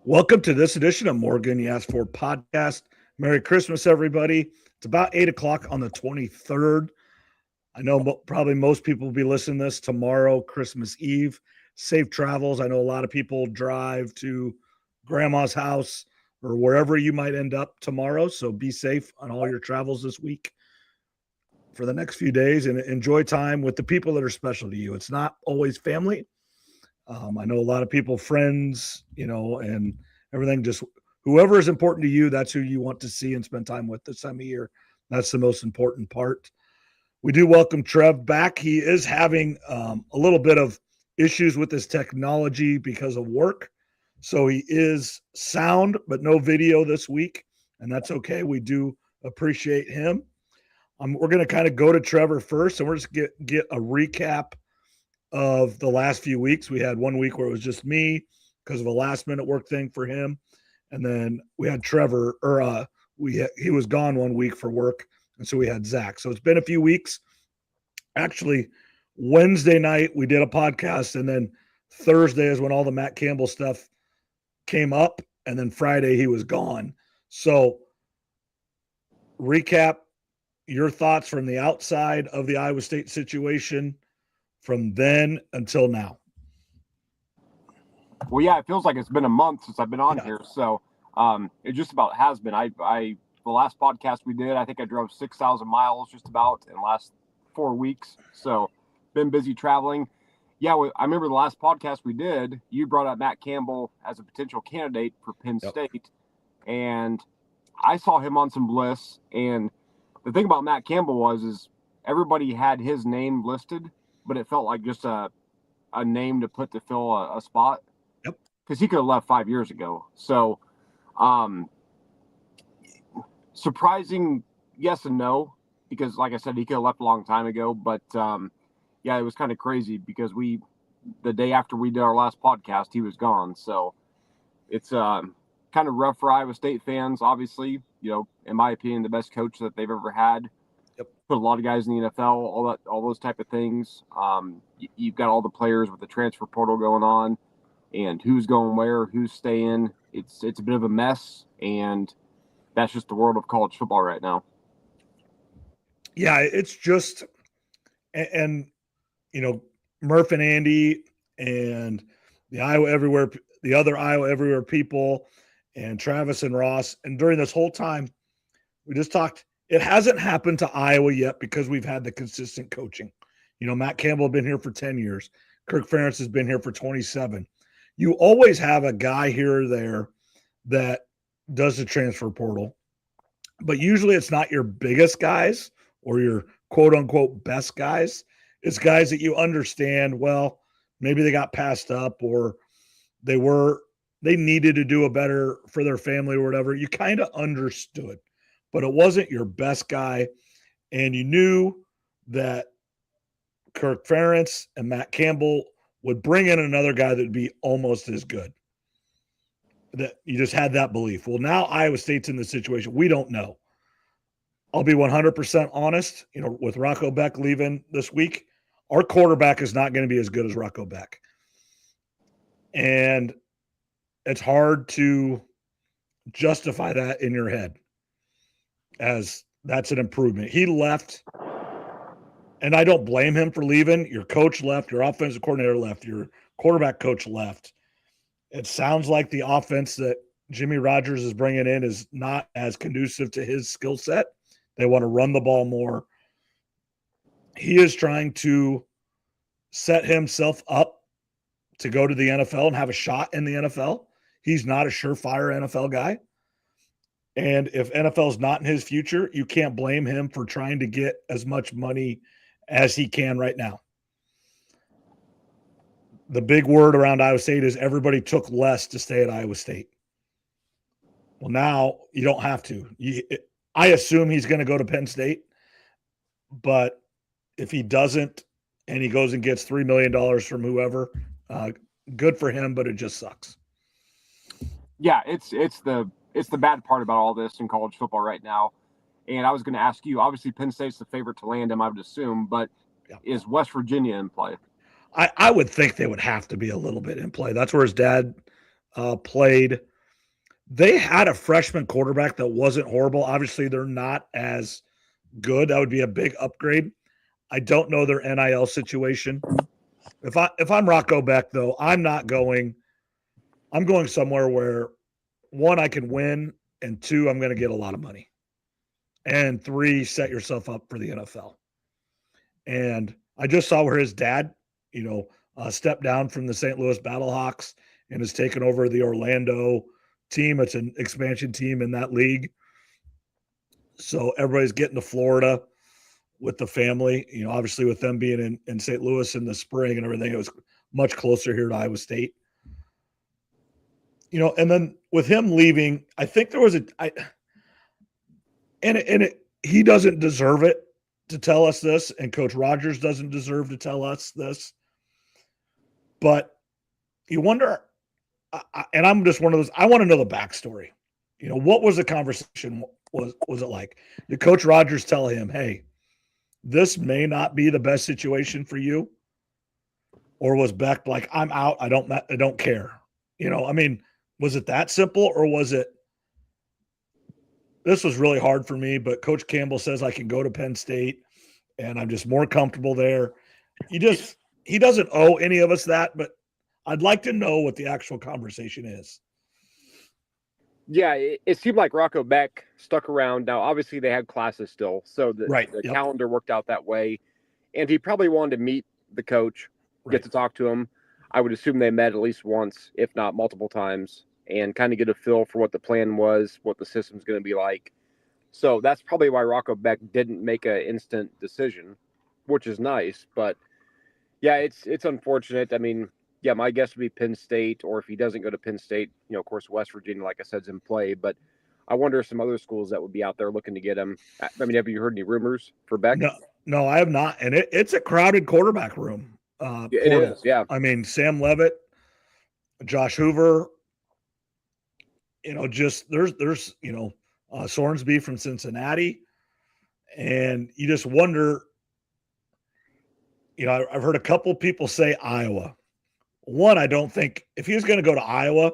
Welcome to this edition of Morgan You Asked For podcast. Merry Christmas, everybody. It's about 8 o'clock on the 23rd. I know probably most people will be listening to this tomorrow, Christmas Eve. Safe travels. I know a lot of people drive to grandma's house or wherever you might end up tomorrow. So be safe on all your travels this week for the next few days and enjoy time with the people that are special to you. It's not always family. I know a lot of people, friends, and everything. Just whoever is important to you, that's who you want to see and spend time with this time of year. That's the most important part. We do welcome Trev back. He is having a little bit of issues with his technology because of work. So he is sound, but no video this week. And that's okay. We do appreciate him. We're going to kind of go to Trevor first, and we're just get a recap of the last few weeks. We had 1 week where it was just me because of a last minute work thing for him. And then we had Trevor, he was gone 1 week for work. And so we had Zach. So it's been a few weeks. Actually, Wednesday night we did a podcast, and then Thursday is when all the Matt Campbell stuff came up. And then Friday he was gone. So recap your thoughts from the outside of the Iowa State situation from then until now. Well, yeah, it feels like it's been a month since I've been on here, so it just about has been. The last podcast we did, I think I drove 6,000 miles just about in the last 4 weeks, so been busy traveling. Yeah, I remember the last podcast we did, you brought up Matt Campbell as a potential candidate for Penn State, and I saw him on some lists, and the thing about Matt Campbell is everybody had his name listed, but it felt like just a name to put to fill a spot. Yep. Because he could have left 5 years ago. So, surprising, yes and no. Because, like I said, he could have left a long time ago. But, yeah, it was kind of crazy because the day after we did our last podcast, he was gone. So, it's kind of rough for Iowa State fans, obviously. In my opinion, the best coach that they've ever had. Put a lot of guys in the NFL, all those type of things. You've got all the players with the transfer portal going on, and who's going where, who's staying. It's a bit of a mess, and that's just the world of college football right now. Yeah, it's just, and Murph and Andy and the other Iowa Everywhere people, and Travis and Ross, and during this whole time, we just talked. It hasn't happened to Iowa yet because we've had the consistent coaching. Matt Campbell has been here for 10 years. Kirk Ferentz has been here for 27. You always have a guy here or there that does the transfer portal, but usually it's not your biggest guys or your quote unquote best guys. It's guys that you understand, well, maybe they got passed up or they needed to do a better for their family or whatever. You kind of understood. But it wasn't your best guy, and you knew that Kirk Ferentz and Matt Campbell would bring in another guy that would be almost as good. That you just had that belief. Well, now Iowa State's in the situation. We don't know. I'll be 100% honest. With Rocco Beck leaving this week, our quarterback is not going to be as good as Rocco Beck. And it's hard to justify that in your head as that's an improvement. He left, and I don't blame him for leaving. Your coach left, your offensive coordinator left, your quarterback coach left. It sounds like the offense that Jimmy Rogers is bringing in is not as conducive to his skill set. They want to run the ball more. He is trying to set himself up to go to the NFL and have a shot in the NFL. He's not a surefire NFL guy. And if NFL is not in his future, you can't blame him for trying to get as much money as he can right now. The big word around Iowa State is everybody took less to stay at Iowa State. Well, now you don't have to. I assume he's going to go to Penn State, but if he doesn't and he goes and gets $3 million from whoever, good for him, but it just sucks. Yeah, it's the bad part about all this in college football right now. And I was going to ask you, obviously Penn State's the favorite to land him, I would assume, but is West Virginia in play? I would think they would have to be a little bit in play. That's where his dad played. They had a freshman quarterback that wasn't horrible. Obviously, they're not as good. That would be a big upgrade. I don't know their NIL situation. If I'm Rocco Beck, though, I'm not going. I'm going somewhere where, one, I can win, and two, I'm going to get a lot of money, and three, set yourself up for the NFL. And I just saw where his dad, stepped down from the St. Louis Battlehawks and has taken over the Orlando team. It's an expansion team in that league. So everybody's getting to Florida with the family. Obviously with them being in St. Louis in the spring and everything, it was much closer here to Iowa State. And then with him leaving, I think there was he doesn't deserve it to tell us this, and Coach Rogers doesn't deserve to tell us this. But you wonder, and I'm just one of those, I want to know the backstory. What was the conversation? Was it like? Did Coach Rogers tell him, hey, this may not be the best situation for you? Or was Beck like, I'm out, I don't care? Was it that simple, or was it, this was really hard for me, but Coach Campbell says I can go to Penn State and I'm just more comfortable there. He doesn't owe any of us that, but I'd like to know what the actual conversation is. Yeah, it seemed like Rocco Beck stuck around. Now, obviously, they had classes still, so the calendar worked out that way. And he probably wanted to meet the coach, get to talk to him. I would assume they met at least once, if not multiple times, and kind of get a feel for what the plan was, what the system's going to be like. So that's probably why Rocco Beck didn't make an instant decision, which is nice. But, yeah, it's unfortunate. I mean, yeah, my guess would be Penn State, or if he doesn't go to Penn State, of course, West Virginia, like I said, is in play. But I wonder if some other schools that would be out there looking to get him. I mean, have you heard any rumors for Beck? No, I have not. And it's a crowded quarterback room. It is, yeah. I mean, Sam Leavitt, Josh Hoover, there's Sorensby from Cincinnati. And you just wonder, I've heard a couple people say Iowa. One, I don't think if he was going to go to Iowa,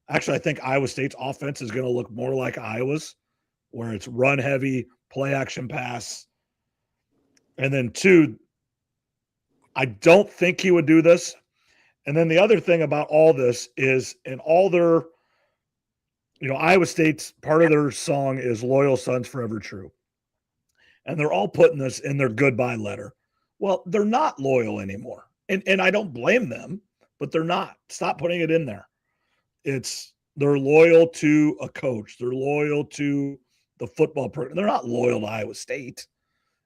actually, I think Iowa State's offense is going to look more like Iowa's, where it's run heavy, play action pass. And then two, I don't think he would do this. And then the other thing about all this is in all their, Iowa State's part of their song is Loyal Sons Forever True. And they're all putting this in their goodbye letter. Well, they're not loyal anymore. And I don't blame them, but they're not. Stop putting it in there. They're loyal to a coach. They're loyal to the football program. They're not loyal to Iowa State.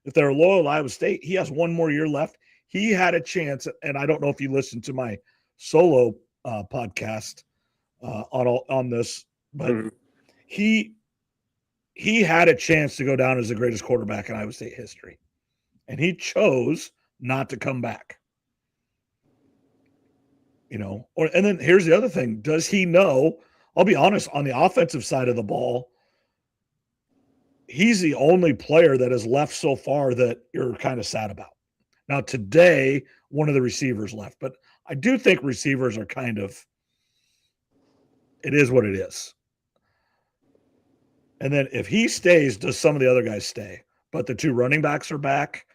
If they're loyal to Iowa State, he has one more year left. He had a chance, and I don't know if you listened to my solo podcast on this, but he had a chance to go down as the greatest quarterback in Iowa State history, and he chose not to come back. And then here's the other thing. Does he know? I'll be honest, on the offensive side of the ball, he's the only player that has left so far that you're kind of sad about. Now, today, one of the receivers left, but I do think receivers are kind of, it is what it is. And then if he stays, does some of the other guys stay? But the two running backs are back.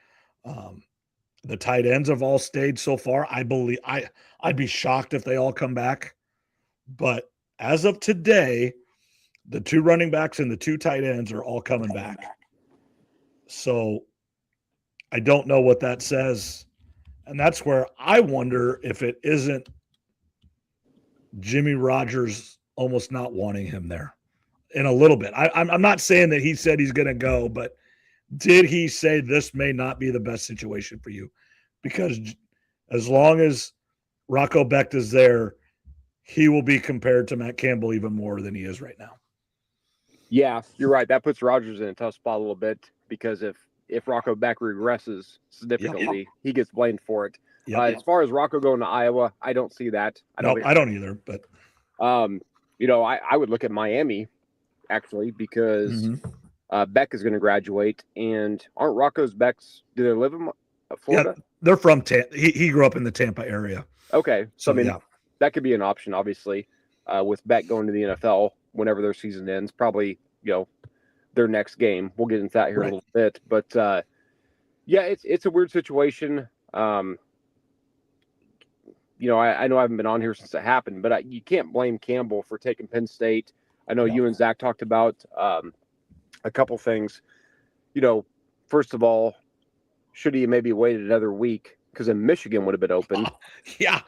The tight ends have all stayed so far. I believe I'd be shocked if they all come back. But as of today, the two running backs and the two tight ends are all coming back. So I don't know what that says. And that's where I wonder if it isn't Jimmy Rogers almost not wanting him there in a little bit. I'm not saying that he said he's going to go, but did he say this may not be the best situation for you? Because as long as Rocco Becht is there, he will be compared to Matt Campbell even more than he is right now. Yeah, you're right. That puts Rogers in a tough spot a little bit because if Rocco Becht regresses significantly, he gets blamed for it. As far as Rocco going to Iowa, I don't see that. I don't either. But I would look at Miami actually because Beck is going to graduate, and aren't Rocco's Becks? Do they live in Florida? Yeah, they're from Tampa. He grew up in the Tampa area. Okay, so I mean that could be an option, obviously, with Beck going to the NFL whenever their season ends, probably, their next game. We'll get into that here in a little bit. But, yeah, it's a weird situation. I know I haven't been on here since it happened, but you can't blame Campbell for taking Penn State. I know you and Zach talked about a couple things. First of all, should he maybe waited another week? Because then Michigan would have been open. Yeah,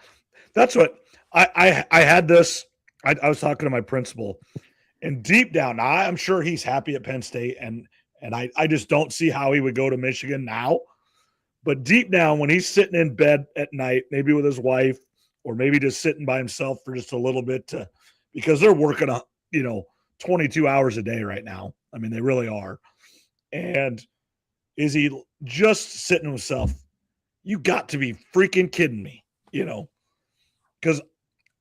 that's what I had this. I was talking to my principal, and deep down, I'm sure he's happy at Penn State, and I just don't see how he would go to Michigan now. But deep down, when he's sitting in bed at night, maybe with his wife, or maybe just sitting by himself for just a little bit, because they're working 22 hours a day right now. I mean, they really are. And is he just sitting to himself? You got to be freaking kidding me, because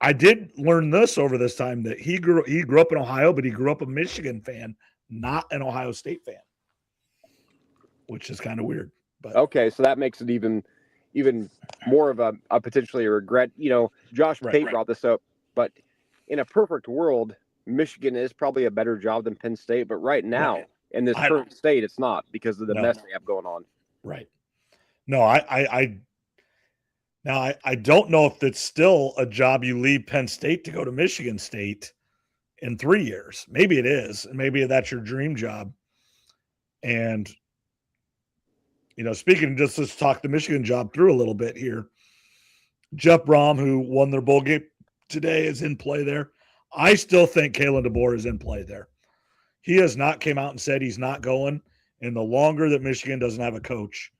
I did learn this over this time that he grew up in Ohio, but he grew up a Michigan fan, not an Ohio State fan, which is kind of weird. But okay, so that makes it even more of a potentially a regret. Josh Pate brought this up, but in a perfect world, Michigan is probably a better job than Penn State. But right now, in this current state, it's not because of the mess they have going on. Right. No, I don't know if it's still a job you leave Penn State to go to Michigan State in 3 years. Maybe it is. And maybe that's your dream job. And, speaking, let's talk the Michigan job through a little bit here. Jeff Brom, who won their bowl game today, is in play there. I still think Kalen DeBoer is in play there. He has not came out and said he's not going. And the longer that Michigan doesn't have a coach,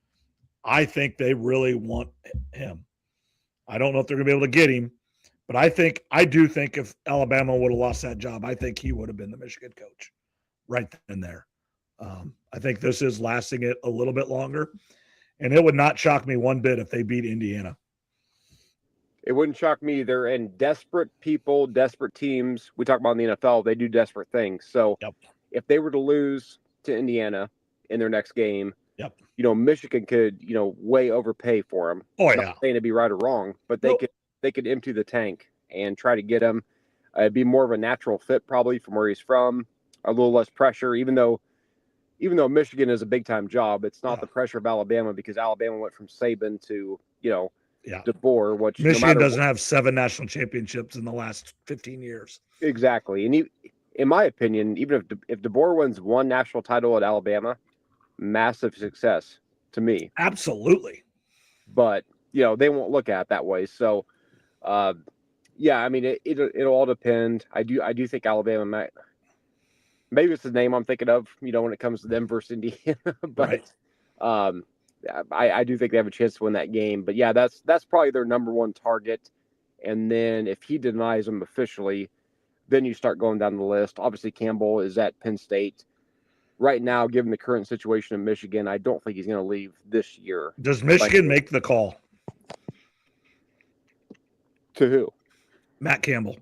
I think they really want him. I don't know if they're going to be able to get him, but I do think if Alabama would have lost that job, I think he would have been the Michigan coach right then and there. I think this is lasting it a little bit longer, and it would not shock me one bit if they beat Indiana. It wouldn't shock me either. And desperate people, desperate teams, we talk about in the NFL, they do desperate things. So if they were to lose to Indiana in their next game, Michigan could, way overpay for them. Oh, yeah. Not saying to be right or wrong, but they could empty the tank and try to get him. It'd be more of a natural fit probably from where he's from, a little less pressure, even though Michigan is a big time job, it's not the pressure of Alabama because Alabama went from Saban to, DeBoer, which Michigan doesn't have 7 national championships in the last 15 years. Exactly. And in my opinion, even if DeBoer wins one national title at Alabama, massive success to me. Absolutely. But, they won't look at it that way. So, I mean, it'll all depend. I do think Alabama maybe it's the name I'm thinking of, when it comes to them versus Indiana. But I do think they have a chance to win that game. But yeah, that's probably their number one target. And then if he denies them officially, then you start going down the list. Obviously, Campbell is at Penn State. Right now, given the current situation in Michigan, I don't think he's going to leave this year. Does Michigan make the call? To who? Matt Campbell.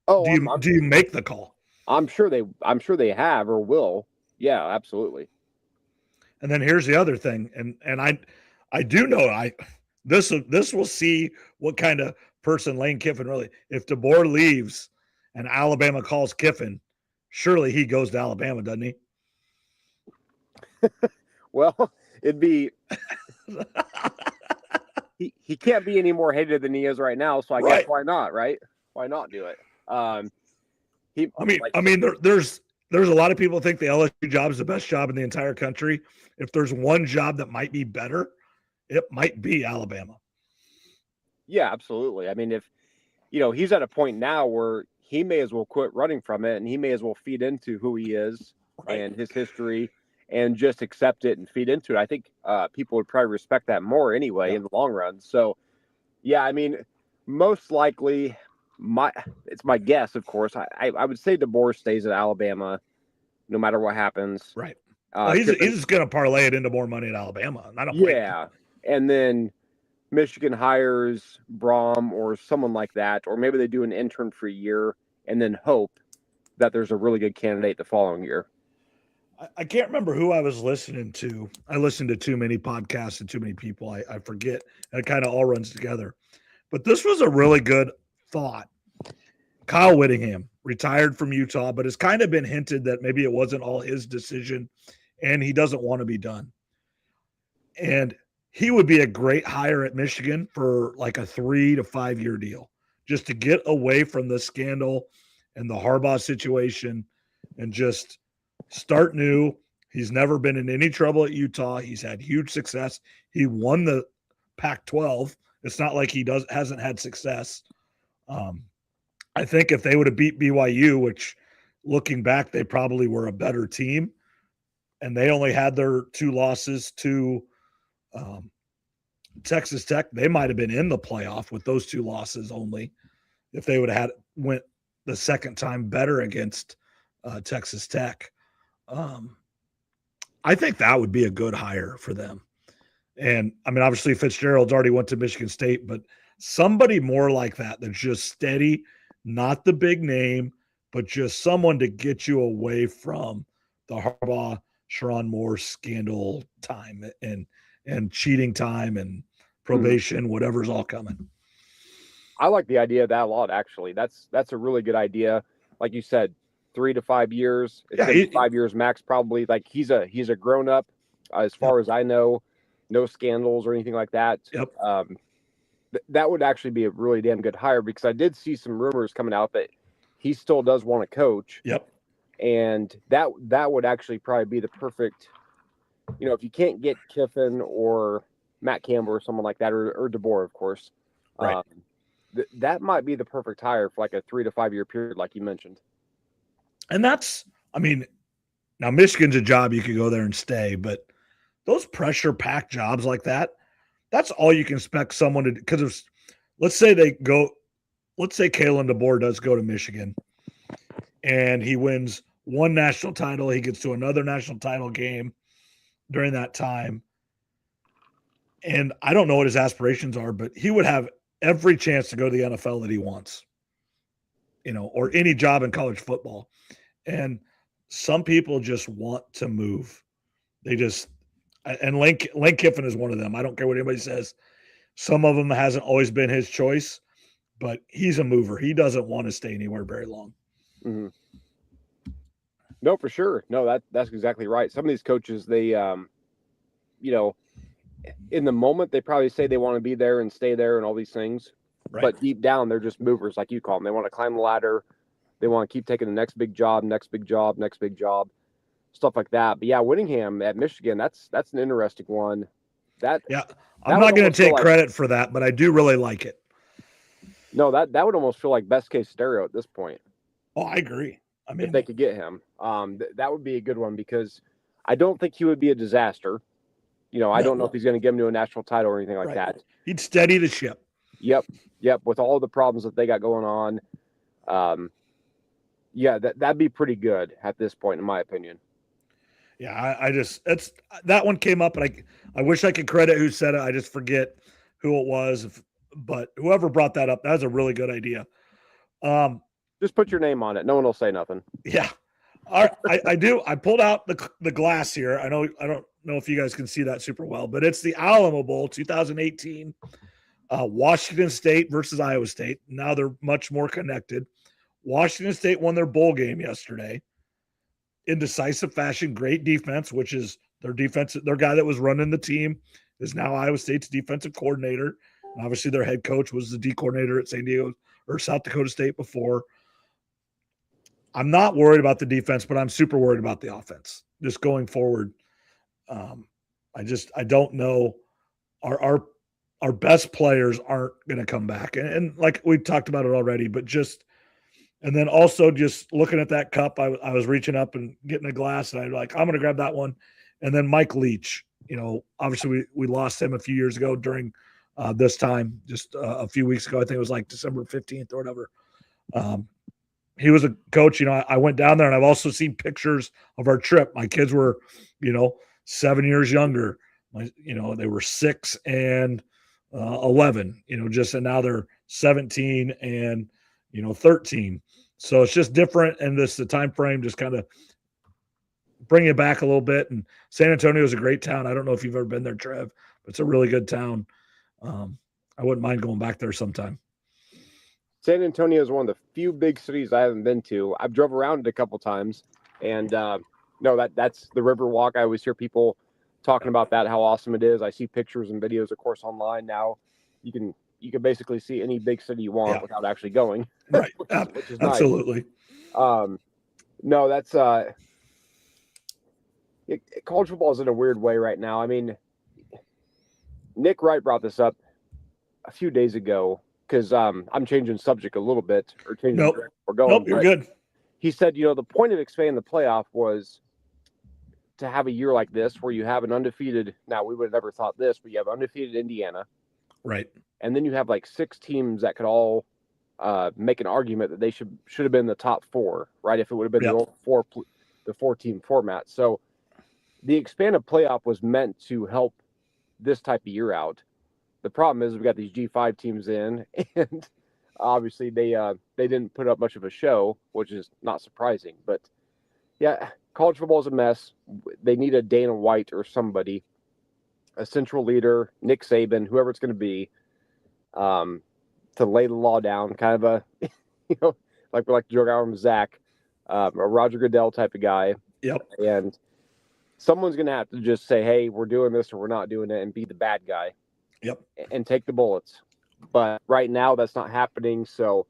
Oh, do you make the call? I'm sure they have or will. Yeah, absolutely. And then here's the other thing, and I do know this will see what kind of person Lane Kiffin really. If DeBoer leaves and Alabama calls Kiffin, surely he goes to Alabama, doesn't he? Well, it'd be he can't be any more hated than he is right now. So I guess why not? Right? Why not do it? There's a lot of people think the LSU job is the best job in the entire country. If there's one job that might be better, it might be Alabama. Yeah, absolutely. I mean, if he's at a point now where he may as well quit running from it, and he may as well feed into who he is and his history, and just accept it and feed into it. I think people would probably respect that more anyway in the long run. So, yeah, I mean, most likely. It's my guess, of course. I would say DeBoer stays at Alabama, no matter what happens. Right. He's just going to parlay it into more money at Alabama. And then Michigan hires Brom or someone like that, or maybe they do an intern for a year and then hope that there's a really good candidate the following year. I can't remember who I was listening to. I listened to too many podcasts and too many people. I forget. And it kind of all runs together. But this was a really good thought. Kyle Whittingham retired from Utah, but it's kind of been hinted that maybe it wasn't all his decision and he doesn't want to be done. And he would be a great hire at Michigan for like a 3 to 5 year deal, just to get away from the scandal and the Harbaugh situation and just start new. He's never been in any trouble at Utah. He's had huge success. He won the Pac-12. It's not like he hasn't had success. I think if they would have beat BYU, which looking back, they probably were a better team, and they only had their 2 losses to Texas Tech, they might have been in the playoff with those 2 losses only if they would have went the second time better against Texas Tech. I think that would be a good hire for them. And I mean, obviously Fitzgerald's already went to Michigan State, but somebody more like that that's just steady, not the big name, but just someone to get you away from the Harbaugh, Sherrone Moore scandal time and cheating time and probation, whatever's all coming. I like the idea of that a lot, actually. That's a really good idea. Like you said, 3 to 5 years. It's gonna be 5 years max, probably. Like he's a grown up, as far as I know. No scandals or anything like that. Yep. That would actually be a really damn good hire, because I did see some rumors coming out that he still does want to coach. Yep. And that would actually probably be the perfect, if you can't get Kiffin or Matt Campbell or someone like that, or DeBoer, of course. Right. That might be the perfect hire for like a 3 to 5 year period, like you mentioned. And that's, I mean, now Michigan's a job you could go there and stay, but those pressure packed jobs like that, that's all you can expect someone to do. Because let's say Kalen DeBoer does go to Michigan and he wins 1 national title. He gets to another national title game during that time. And I don't know what his aspirations are, but he would have every chance to go to the NFL that he wants, or any job in college football. And some people just want to move. And Lane Kiffin is one of them. I don't care what anybody says. Some of them hasn't always been his choice, but he's a mover. He doesn't want to stay anywhere very long. Mm-hmm. No, for sure. No, that's exactly right. Some of these coaches, they, in the moment, they probably say they want to be there and stay there and all these things. Right. But deep down, they're just movers, like you call them. They want to climb the ladder. They want to keep taking the next big job, stuff like that. But yeah, Whittingham at Michigan, that's an interesting one. I'm not going to take credit for that, but I do really like it. No, that would almost feel like best case scenario at this point. Oh, I agree. I mean, if they could get him, that would be a good one, because I don't think he would be a disaster. I don't know if he's going to get him to a national title or anything like that. He'd steady the ship. Yep. With all the problems that they got going on, that'd be pretty good at this point, in my opinion. Yeah, that one came up, and I wish I could credit who said it. I just forget who it was, but whoever brought that up, that was a really good idea. Just put your name on it. No one will say nothing. Yeah. I do. I pulled out the glass here. I don't know if you guys can see that super well, but it's the Alamo Bowl 2018, Washington State versus Iowa State. Now they're much more connected. Washington State won their bowl game yesterday in decisive fashion. Great defense, which is their guy that was running the team is now Iowa State's defensive coordinator. And obviously their head coach was the D coordinator at South Dakota State before. I'm not worried about the defense, but I'm super worried about the offense just going forward. I don't know. Our best players aren't going to come back. And like we talked about it already, but and then also just looking at that cup, I was reaching up and getting a glass, and I'm going to grab that one. And then Mike Leach, obviously we lost him a few years ago during this time, just a few weeks ago. I think it was like December 15th or whatever. He was a coach. I went down there, and I've also seen pictures of our trip. My kids were, 7 years younger. They were 6 and 11, and now they're 17 and, 13. So it's just different. And the time frame just kind of bring it back a little bit. And San Antonio is a great town. I don't know if you've ever been there, Trev, but it's a really good town. I wouldn't mind going back there sometime. San Antonio is one of the few big cities I haven't been to. I've drove around it a couple times, and no, that's the Riverwalk. I always hear people talking about that, how awesome it is. I see pictures and videos, of course, online now. You can basically see any big city you want without actually going. Right. which is Absolutely. Nice. No, that's college football is in a weird way right now. I mean, Nick Wright brought this up a few days ago because I'm changing subject a little bit or changing direction we're going. Nope, you're good. He said, the point of expanding the playoff was to have a year like this where you have an undefeated. Now we would have never thought this, but you have undefeated Indiana, right? And then you have like 6 teams that could all make an argument that they should have been the top 4, right? If it would have been the old 4-team format. So the expanded playoff was meant to help this type of year out. The problem is we've got these G5 teams in, and obviously they didn't put up much of a show, which is not surprising. But yeah, college football is a mess. They need a Dana White or somebody, a central leader, Nick Saban, whoever it's going to be, to lay the law down. Kind of a, like we like to joke around with Zach, a Roger Goodell type of guy. Yep. And someone's going to have to just say, hey, we're doing this or we're not doing it, and be the bad guy. Yep. And take the bullets. But right now that's not happening. So,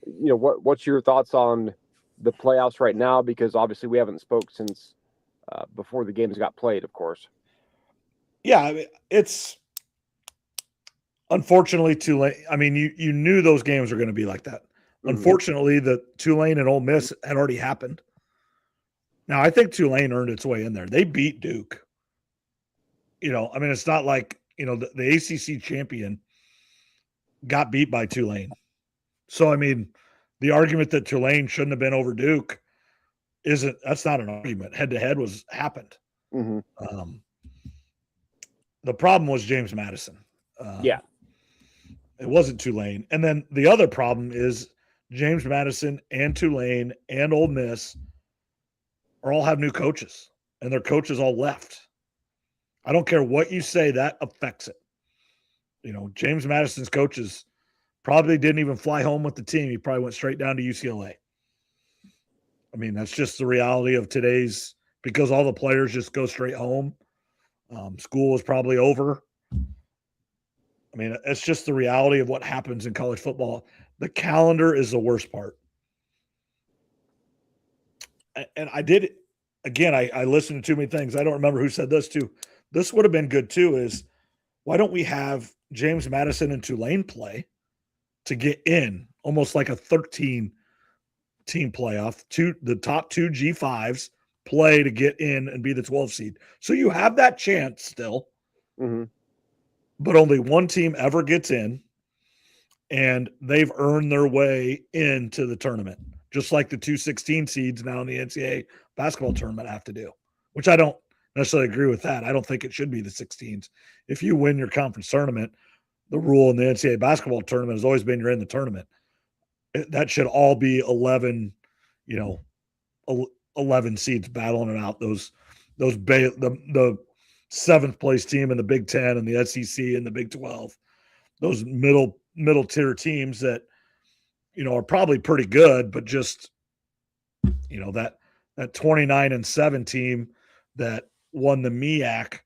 what's your thoughts on the playoffs right now? Because obviously we haven't spoke since before the games got played, of course. Yeah, I mean, it's unfortunately Tulane. I mean, you knew those games were going to be like that. Mm-hmm. Unfortunately, the Tulane and Ole Miss had already happened. Now, I think Tulane earned its way in there. They beat Duke. I mean, it's not like, the ACC champion got beat by Tulane. So, I mean, the argument that Tulane shouldn't have been over Duke that's not an argument. Head-to-head happened. Mm-hmm. The problem was James Madison. It wasn't Tulane. And then the other problem is James Madison and Tulane and Ole Miss all have new coaches, and their coaches all left. I don't care what you say, that affects it. James Madison's coaches probably didn't even fly home with the team. He probably went straight down to UCLA. I mean, that's just the reality of today's, because all the players just go straight home. School is probably over. I mean, it's just the reality of what happens in college football. The calendar is the worst part. And I listened to too many things. I don't remember who said this too. This would have been good too, is why don't we have James Madison and Tulane play to get in, almost like a 13-team playoff, the top 2 G5s play to get in and be the 12 seed. So you have that chance still, but only one team ever gets in, and they've earned their way into the tournament, just like the 2 16 seeds now in the NCAA basketball tournament have to do, which I don't necessarily agree with that. I don't think it should be the 16s. If you win your conference tournament, the rule in the NCAA basketball tournament has always been you're in the tournament. That should all be 11, 11 seeds battling it out. The 7th place team in the Big Ten and the SEC and the Big 12, those middle tier teams that, are probably pretty good, but just, that 29-7 team that won the MEAC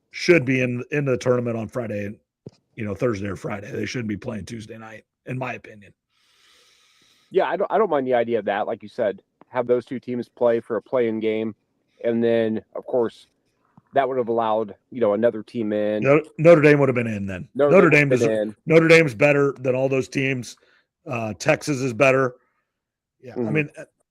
should be in the tournament on Friday, Thursday or Friday. They shouldn't be playing Tuesday night, in my opinion. Yeah, I don't mind the idea of that. Like you said, have those 2 teams play for a play-in game, and then of course that would have allowed another team in. Notre Dame would have been in then. Notre Dame's better than all those teams. Texas is better. Yeah, I mean,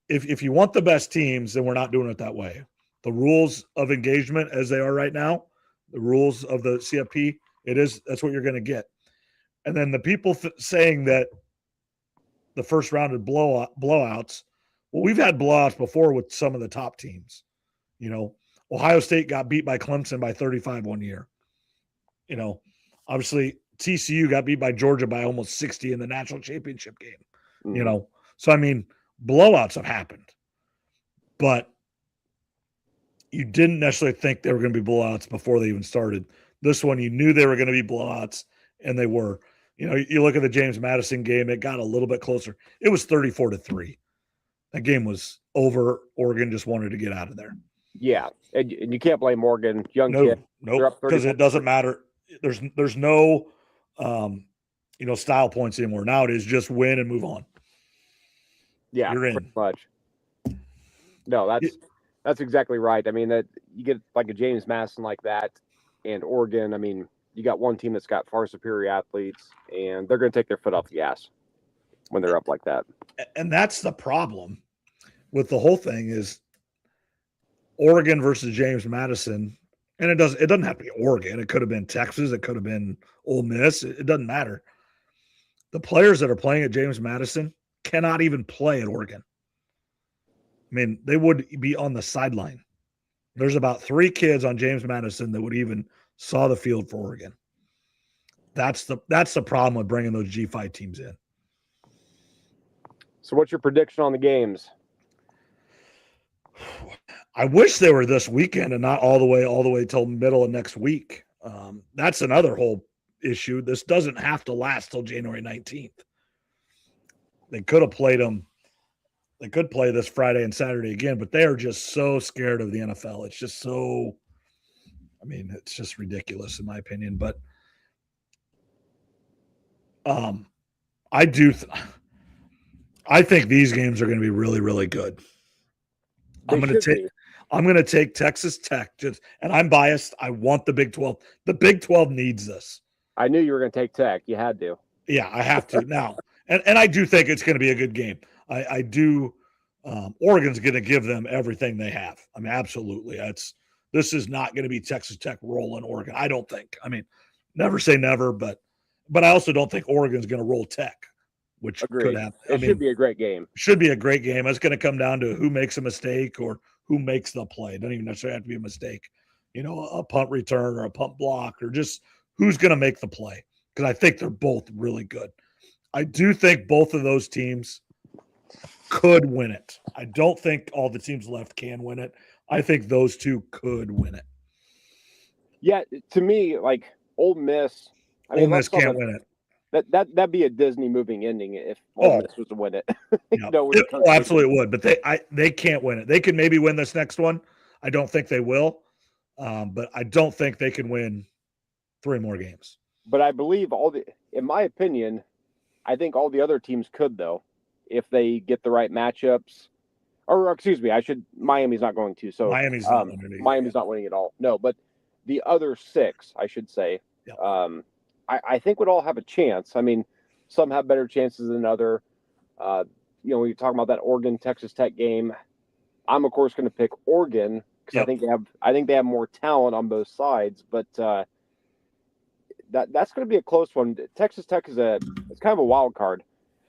if you want the best teams, then we're not doing it that way. The rules of engagement as they are right now, the rules of the CFP, that's what you're going to get. And then the people saying that the first round of blowouts, well, we've had blowouts before with some of the top teams. Ohio State got beat by Clemson by 35 one year. Obviously TCU got beat by Georgia by almost 60 in the national championship game. So I mean, blowouts have happened, but you didn't necessarily think they were going to be blowouts before they even started. This one, you knew they were going to be blowouts, and they were. You look at the James Madison game, it got a little bit closer. It was 34-3. That game was over. Oregon just wanted to get out of there. Yeah, and you can't blame Oregon. Young kid. Nope, because it doesn't matter. There's no style points anymore. Now it is just win and move on. Yeah, you're in. Pretty much. No, that's exactly right. I mean, that you get like a James Madison like that, and Oregon. I mean, you got one team that's got far superior athletes, and they're going to take their foot off the gas when they're up like that. And that's the problem with the whole thing is Oregon versus James Madison. And it doesn't have to be Oregon. It could have been Texas. It could have been Ole Miss. It doesn't matter. The players that are playing at James Madison cannot even play at Oregon. I mean, they would be on the sideline. There's about 3 kids on James Madison that would even saw the field for Oregon. That's the problem with bringing those G5 teams in. So what's your prediction on the games? I wish they were this weekend and not all the way till middle of next week. That's another whole issue. This doesn't have to last till January 19th. They could have played them. They could play this Friday and Saturday again, but they are just so scared of the NFL. It's just so, it's just ridiculous in my opinion. But I think these games are going to be really, really good. I'm going to take Texas Tech, and I'm biased. I want the Big 12. The Big 12 needs this. I knew you were going to take Tech. You had to. Yeah, I have to now. And I do think it's going to be a good game. I do. Oregon's going to give them everything they have. Absolutely. This is not going to be Texas Tech rolling Oregon. I don't think. Never say never, but I also don't think Oregon's going to roll Tech, which could happen. It should be a great game. Should be a great game. It's going to come down to who makes a mistake or who makes the play. It doesn't even necessarily have to be a mistake. A punt return or a punt block or just who's going to make the play. Because I think they're both really good. I do think both of those teams could win it. I don't think all the teams left can win it. I think those two could win it. Yeah, to me, like Ole Miss. Ole Miss can't win it. That'd be a Disney moving ending if Ole Miss was to win it. It absolutely would, but they can't win it. They could maybe win this next one. I don't think they will, but I don't think they can win 3 more games. But I believe in my opinion, I think all the other teams could though, if they get the right matchups. Or excuse me, Miami's not going to. So Miami's not winning. Miami's not winning at all. No, but the other 6, I should say. Yep. I think would all have a chance. Some have better chances than other. When you talk about that Oregon Texas Tech game, I'm of course going to pick Oregon because I think they have more talent on both sides. But that's going to be a close one. Texas Tech is it's kind of a wild card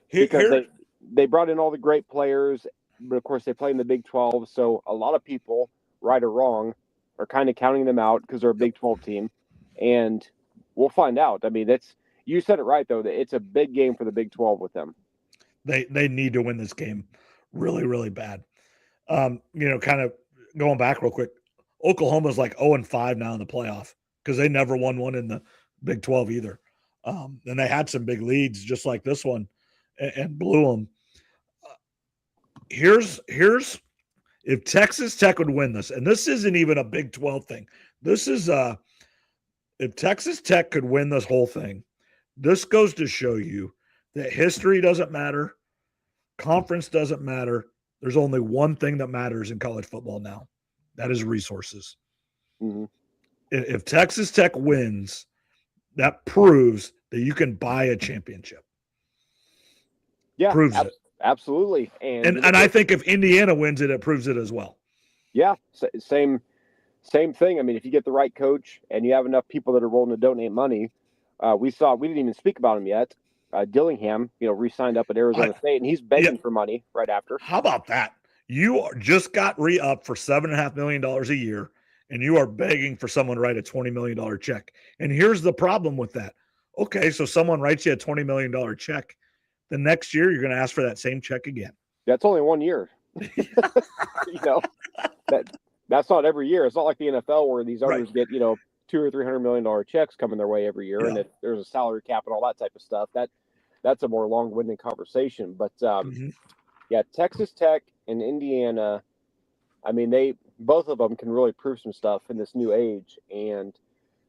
because they brought in all the great players, but of course they play in the Big 12. So a lot of people, right or wrong, are kind of counting them out because they're a Big 12 team, and we'll find out. You said it right though. That it's a big game for the Big 12 with them. They need to win this game really, really bad. Kind of going back real quick, Oklahoma's like 0-5 now in the playoff because they never won one in the Big 12 either. And they had some big leads just like this one and blew them. Here's if Texas Tech would win this, and this isn't even a Big 12 thing. This is if Texas Tech could win this whole thing, this goes to show you that history doesn't matter. Conference doesn't matter. There's only one thing that matters in college football now. That is resources. Mm-hmm. If Texas Tech wins, that proves that you can buy a championship. Yeah, proves it. Absolutely. And I think if Indiana wins it, it proves it as well. Yeah, same thing. If you get the right coach and you have enough people that are willing to donate money, we didn't even speak about him yet. Dillingham, re-signed up at Arizona State, and he's begging for money right after. How about that? You just got re-upped for $7.5 million a year, and you are begging for someone to write a $20 million check. And here's the problem with that. Okay, so someone writes you a $20 million check. The next year, you're going to ask for that same check again. That's only 1 year. That's not every year. It's not like the NFL where these owners get, $200 or $300 million checks coming their way every year, and if there's a salary cap and all that type of stuff, that's a more long-winded conversation. But yeah, Texas Tech and Indiana, I mean, both of them can really prove some stuff in this new age. And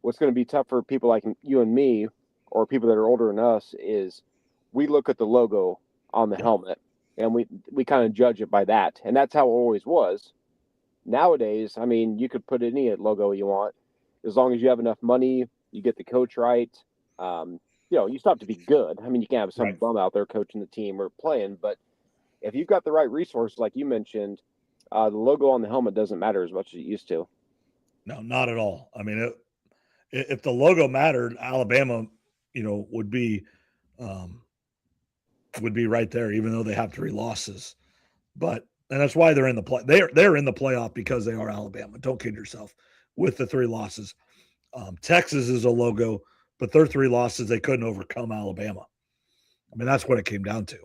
what's going to be tough for people like you and me, or people that are older than us, is we look at the logo on the helmet and we kind of judge it by that. And that's how it always was. Nowadays, I mean, you could put any logo you want, as long as you have enough money, you get the coach right. You still have to be good. I mean, you can't have some bum out there coaching the team or playing, but if you've got the right resources, like you mentioned, the logo on the helmet doesn't matter as much as it used to. No, not at all. I mean, if the logo mattered, Alabama, would be right there, even though they have 3 losses. And that's why they're in the play. They're in the playoff because they are Alabama. Don't kid yourself. With the 3 losses, Texas is a logo, but their 3 losses, they couldn't overcome Alabama. I mean, that's what it came down to.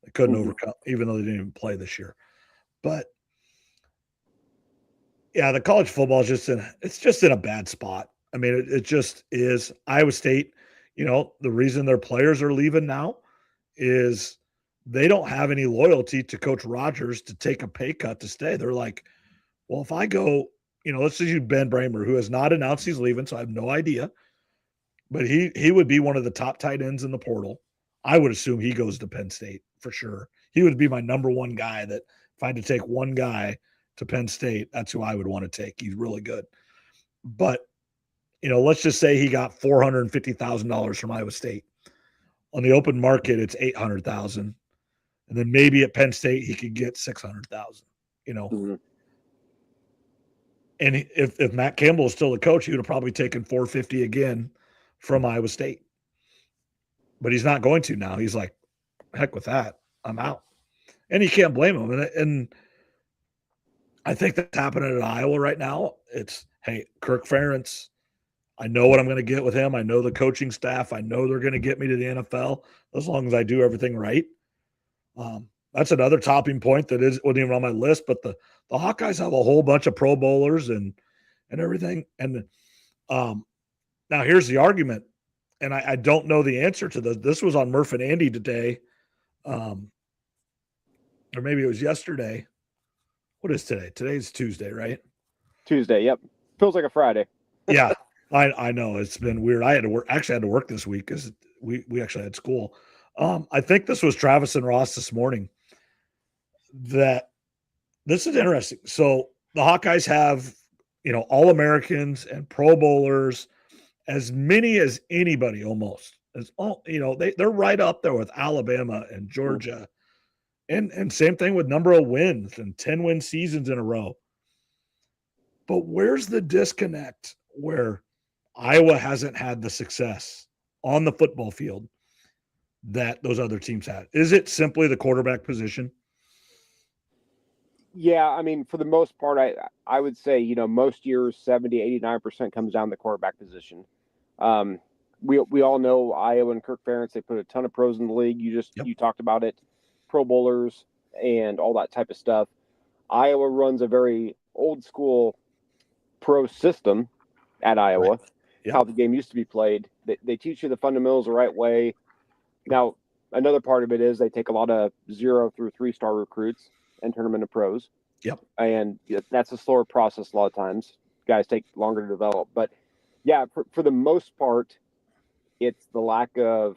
They couldn't overcome, even though they didn't even play this year. But yeah, the college football is just in a bad spot. I mean, it just is. Iowa State, the reason their players are leaving now is they don't have any loyalty to Coach Rogers to take a pay cut to stay. They're like, well, if I go, let's just use Ben Bramer, who has not announced he's leaving, so I have no idea. But he would be one of the top tight ends in the portal. I would assume he goes to Penn State for sure. He would be my number one guy that if I had to take one guy to Penn State, that's who I would want to take. He's really good. But, let's just say he got $450,000 from Iowa State. On the open market, it's $800,000. And then maybe at Penn State, he could get $600,000, And if Matt Campbell is still the coach, he would have probably taken $450,000 again from Iowa State. But he's not going to now. He's like, heck with that. I'm out. And you can't blame him. And I think that's happening at Iowa right now. It's, hey, Kirk Ferentz, I know what I'm going to get with him. I know the coaching staff. I know they're going to get me to the NFL as long as I do everything right. That's another topping point that wasn't even on my list, but the Hawkeyes have a whole bunch of Pro Bowlers and everything. And now here's the argument, and I don't know the answer to this. This was on Murph and Andy today, or maybe it was yesterday. What is today? Today's Tuesday, right? Tuesday, yep. Feels like a Friday. Yeah, I know. It's been weird. I had to work this week because we actually had school. I think this was Travis and Ross this morning. That this is interesting. So the Hawkeyes have, All-Americans and Pro Bowlers, as many as anybody almost. They're right up there with Alabama and Georgia. And same thing with number of wins and 10-win seasons in a row. But where's the disconnect where Iowa hasn't had the success on the football field that those other teams had? Is it simply the quarterback position? Yeah, I mean, for the most part, I would say, most years 70, 89% comes down to the quarterback position. We all know Iowa and Kirk Ferentz, they put a ton of pros in the league. You talked about it, Pro Bowlers and all that type of stuff. Iowa runs a very old school pro system at Iowa, right. How the game used to be played. They teach you the fundamentals the right way. Now, another part of it is they take a lot of 0 through 3-star recruits and turn them into pros. Yep. And that's a slower process a lot of times. Guys take longer to develop. But, yeah, for the most part, it's the lack of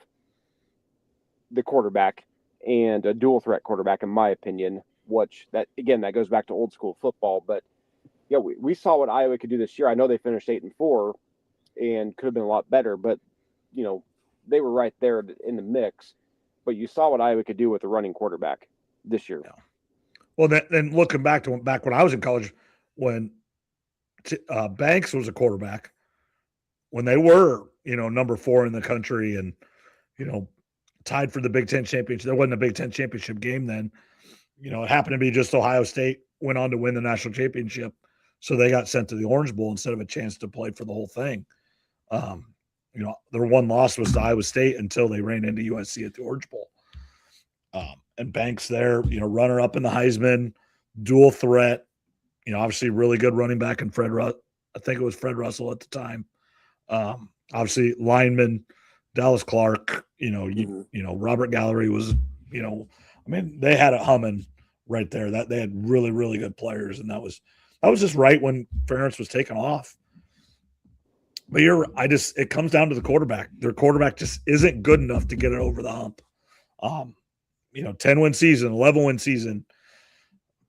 the quarterback and a dual threat quarterback, in my opinion, which that goes back to old school football. But, yeah, we saw what Iowa could do this year. I know they finished 8-4 and could have been a lot better, but, they were right there in the mix. But you saw what Iowa could do with a running quarterback this year. Yeah. Well, then looking back when I was in college, when Banks was a quarterback, when they were, number 4 in the country and, tied for the Big Ten championship. There wasn't a Big Ten championship game then. It happened to be just Ohio State went on to win the national championship. So they got sent to the Orange Bowl instead of a chance to play for the whole thing. Their one loss was to Iowa State until they ran into USC at the Orange Bowl. And Banks there, runner up in the Heisman, dual threat, obviously really good running back in Fred I think it was Fred Russell at the time. Obviously, lineman, Dallas Clark, Robert Gallery was, they had it humming right there. That they had really, really good players, and that was just right when Ferentz was taking off. But it comes down to the quarterback. Their quarterback just isn't good enough to get it over the hump. 10-win season, 11-win season,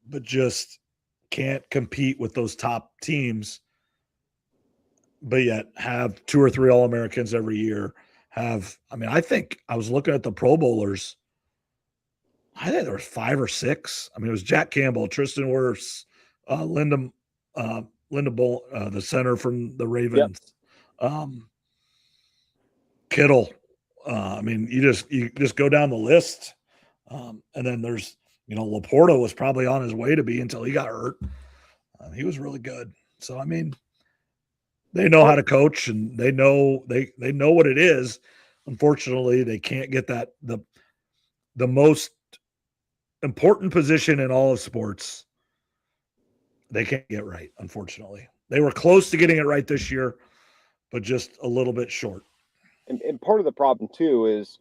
but just can't compete with those top teams, but yet have 2 or 3 All-Americans every year. I think I was looking at the Pro Bowlers. I think there was 5 or 6. It was Jack Campbell, Tristan Wirfs, Linda Bull, the center from the Ravens, Kittle. You just go down the list. And then there's, Laporta was probably on his way to be until he got hurt. He was really good. So, they know how to coach, and they know what it is. Unfortunately, they can't get that the most important position in all of sports. They can't get right. Unfortunately, they were close to getting it right this year, but just a little bit short. And part of the problem too is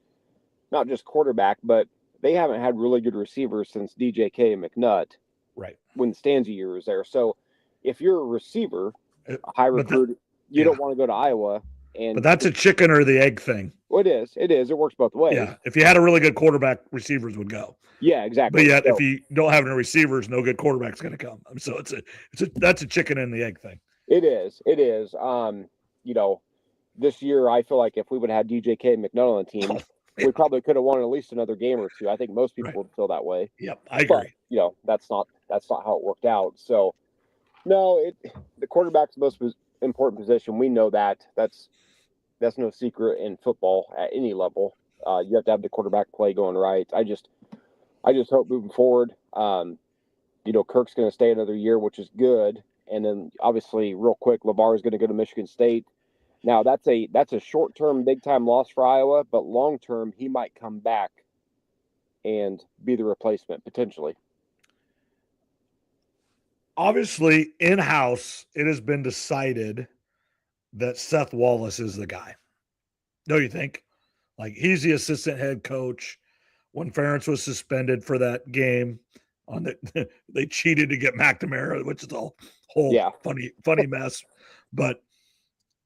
not just quarterback, but they haven't had really good receivers since DJK and McNutt. Right. When Stanzi year was there. So if you're a receiver, a high recruit, you don't want to go to Iowa. But that's a chicken or the egg thing. Well, it is. It works both ways. Yeah. If you had a really good quarterback, receivers would go. Yeah, exactly. But yet, if you don't have any receivers, no good quarterback's going to come. So that's a chicken and the egg thing. It is. This year I feel like if we would have had DJK and McNutt on the team, we probably could have won at least another game or two. I think most people would feel that way. Yep, I agree. But, that's not how it worked out. So, no, the quarterback's the most important position. We know that. That's no secret in football at any level. You have to have the quarterback play going right. I just hope moving forward, Kirk's going to stay another year, which is good. And then obviously, real quick, LeVar is going to go to Michigan State. Now that's a short-term, big-time loss for Iowa, but long-term, he might come back and be the replacement potentially. Obviously, in-house, it has been decided that Seth Wallace is the guy. Don't you think? He's the assistant head coach. When Ferentz was suspended for that game, they cheated to get McNamara, which is a whole funny mess. But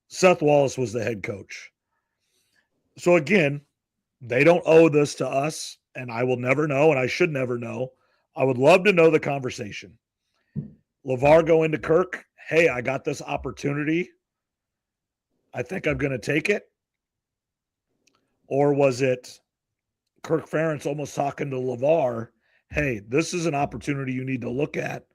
Seth Wallace was the head coach. So again, they don't owe this to us, and I will never know, and I should never know. I would love to know the conversation. LeVar going to Kirk, hey, I got this opportunity. I think I'm going to take it. Or was it Kirk Ferentz almost talking to LeVar, hey, this is an opportunity you need to look at.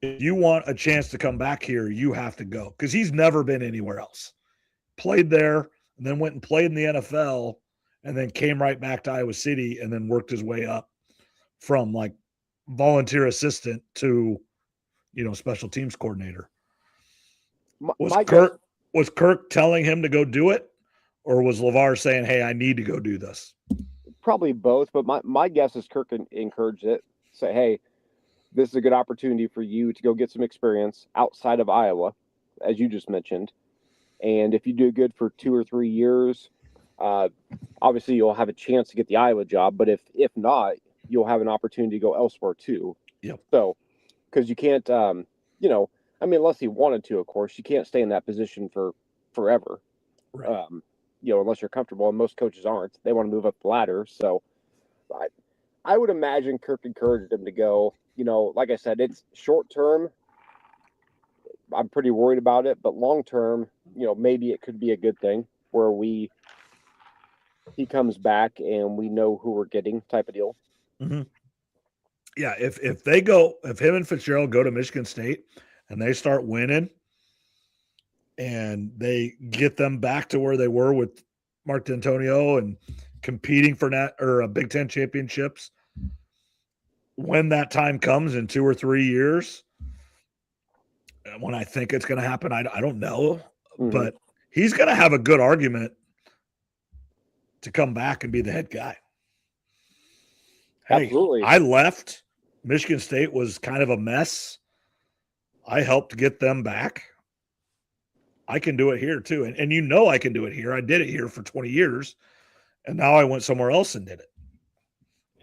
If you want a chance to come back here, you have to go. Because he's never been anywhere else. Played there, and then went and played in the NFL, and then came right back to Iowa City, and then worked his way up from volunteer assistant to, special teams coordinator. Was Kirk telling him to go do it? Or was LeVar saying, hey, I need to go do this? Probably both, but my guess is Kirk encouraged it. Say, hey, this is a good opportunity for you to go get some experience outside of Iowa, as you just mentioned. And if you do good for 2 or 3 years, obviously you'll have a chance to get the Iowa job. But if not, you'll have an opportunity to go elsewhere too. Yep. So, because you can't, unless he wanted to, of course, you can't stay in that position for forever. Right. Unless you're comfortable, and most coaches aren't. They want to move up the ladder. So I would imagine Kirk encouraged him to go. Like I said, it's short term. I'm pretty worried about it, but long term, maybe it could be a good thing where he comes back and we know who we're getting type of deal. Mm-hmm. Yeah, if him and Fitzgerald go to Michigan State and they start winning, and they get them back to where they were with Mark D'Antonio and competing for Big Ten championships. When that time comes in 2 or 3 years, when I think it's going to happen, I don't know, but he's going to have a good argument to come back and be the head guy. Hey, absolutely. I left. Michigan State was kind of a mess. I helped get them back. I can do it here too. And you know I can do it here. I did it here for 20 years, and now I went somewhere else and did it.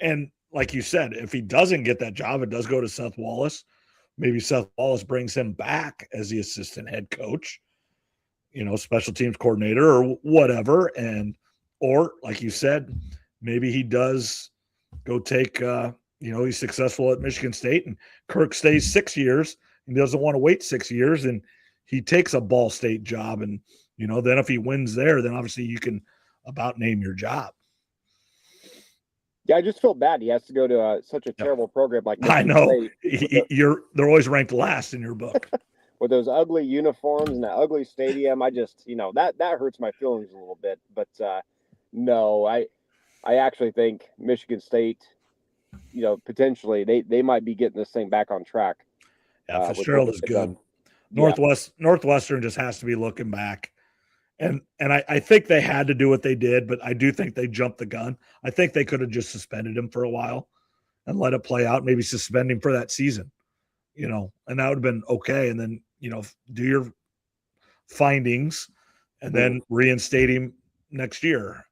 And like you said, if he doesn't get that job, it does go to Seth Wallace. Maybe Seth Wallace brings him back as the assistant head coach, special teams coordinator or whatever. Or like you said, maybe he does go take, he's successful at Michigan State and Kirk stays 6 years and doesn't want to wait 6 years. And he takes a Ball State job. And, then if he wins there, then obviously you can about name your job. Yeah, I just feel bad. He has to go to such a terrible program like Michigan I know. State. They're always ranked last in your book. With those ugly uniforms and that ugly stadium, I just, that hurts my feelings a little bit. But no, I actually think Michigan State, potentially they might be getting this thing back on track. Yeah, Fitzgerald is good. Northwestern just has to be looking back. And I think they had to do what they did, but I do think they jumped the gun. I think they could have just suspended him for a while and let it play out, maybe suspend him for that season, and that would have been okay. And then, do your findings and then reinstate him next year.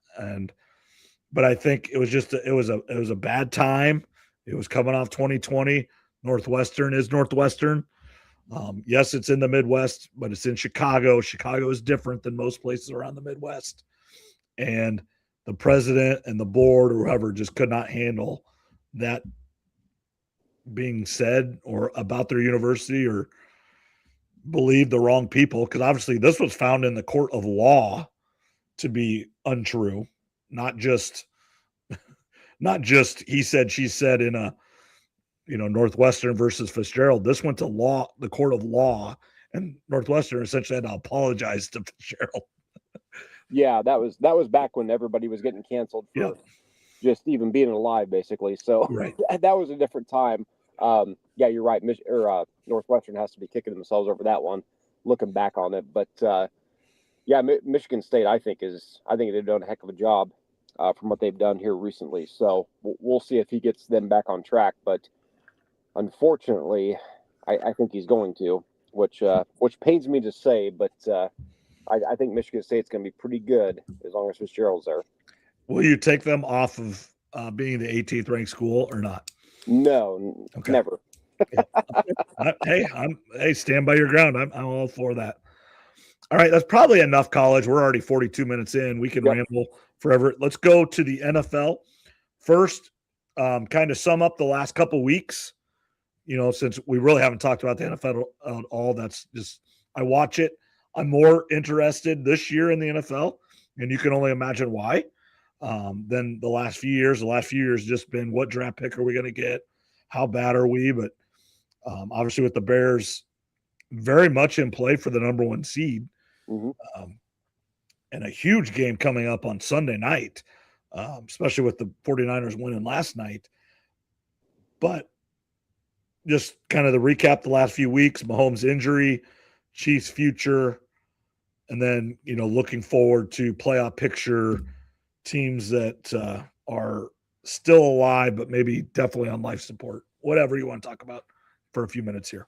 But I think it was it was a bad time. It was coming off 2020. Northwestern is Northwestern. Yes, it's in the Midwest, but it's in Chicago. Chicago is different than most places around the Midwest. And the president and the board or whoever just could not handle that being said or about their university or believe the wrong people. Because obviously this was found in the court of law to be untrue, not just he said, she said in a, Northwestern versus Fitzgerald. This went to law, the court of law, and Northwestern essentially had to apologize to Fitzgerald. Yeah, that was back when everybody was getting canceled for just even being alive, basically. So that was a different time. Yeah, you're right. Northwestern has to be kicking themselves over that one, looking back on it. But Michigan State, I think they've done a heck of a job from what they've done here recently. So we'll see if he gets them back on track. But unfortunately, I think he's going to, which pains me to say, but I think Michigan State's going to be pretty good as long as Fitzgerald's there. Will you take them off of being the 18th ranked school or not? No, never. Hey, stand by your ground. I'm all for that. All right, that's probably enough college. We're already 42 minutes in. We can ramble forever. Let's go to the NFL first. Kind of sum up the last couple weeks. Since we really haven't talked about the NFL at all, that's just I watch it. I'm more interested this year in the NFL, and you can only imagine why. Than the last few years. The last few years just been what draft pick are we going to get? How bad are we? But obviously with the Bears very much in play for the number one seed. Mm-hmm. And a huge game coming up on Sunday night, especially with the 49ers winning last night. But just kind of the recap the last few weeks, Mahomes' injury, Chiefs' future, and then, looking forward to playoff picture teams that are still alive, but maybe definitely on life support, whatever you want to talk about for a few minutes here.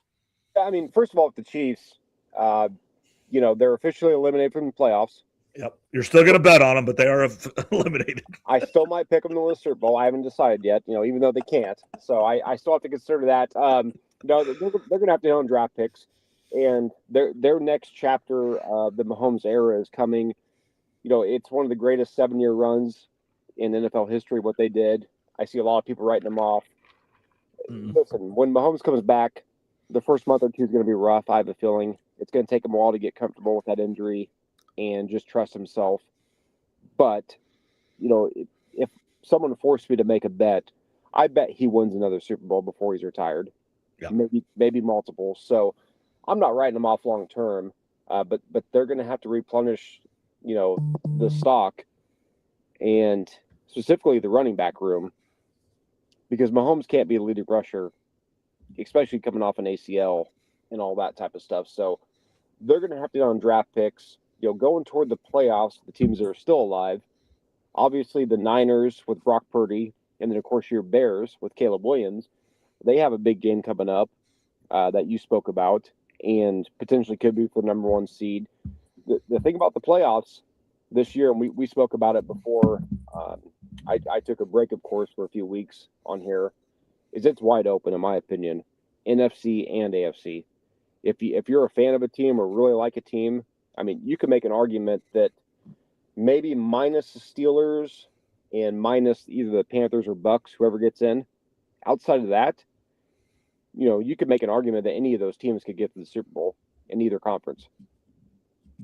I mean, first of all, with the Chiefs, they're officially eliminated from the playoffs. Yep. You're still going to bet on them, but they are eliminated. I still might pick them to win the Super Bowl. I haven't decided yet, even though they can't. So I still have to consider that. No, they're going to have to own draft picks. And their next chapter of the Mahomes era is coming. It's one of the greatest 7-year runs in NFL history, what they did. I see a lot of people writing them off. Mm-hmm. Listen, when Mahomes comes back, the first month or two is going to be rough. I have a feeling it's going to take him a while to get comfortable with that injury and just trust himself. But, if someone forced me to make a bet, I bet he wins another Super Bowl before he's retired. Yeah. Maybe multiple. So I'm not writing him off long term, but they're going to have to replenish, the stock and specifically the running back room, because Mahomes can't be a leading rusher, especially coming off an ACL and all that type of stuff. So they're going to have to get on draft picks, going toward the playoffs, the teams that are still alive. Obviously, the Niners with Brock Purdy, and then, of course, your Bears with Caleb Williams. They have a big game coming up. that you spoke about, and potentially could be for the number 1 seed. The thing about the playoffs this year, and we spoke about it before. I took a break, of course, for a few weeks on here. Is it's wide open, in my opinion, NFC and AFC. If you're a fan of a team or really like a team, I mean, you can make an argument that maybe minus the Steelers and minus either the Panthers or Bucks, whoever gets in. Outside of that, you could make an argument that any of those teams could get to the Super Bowl in either conference.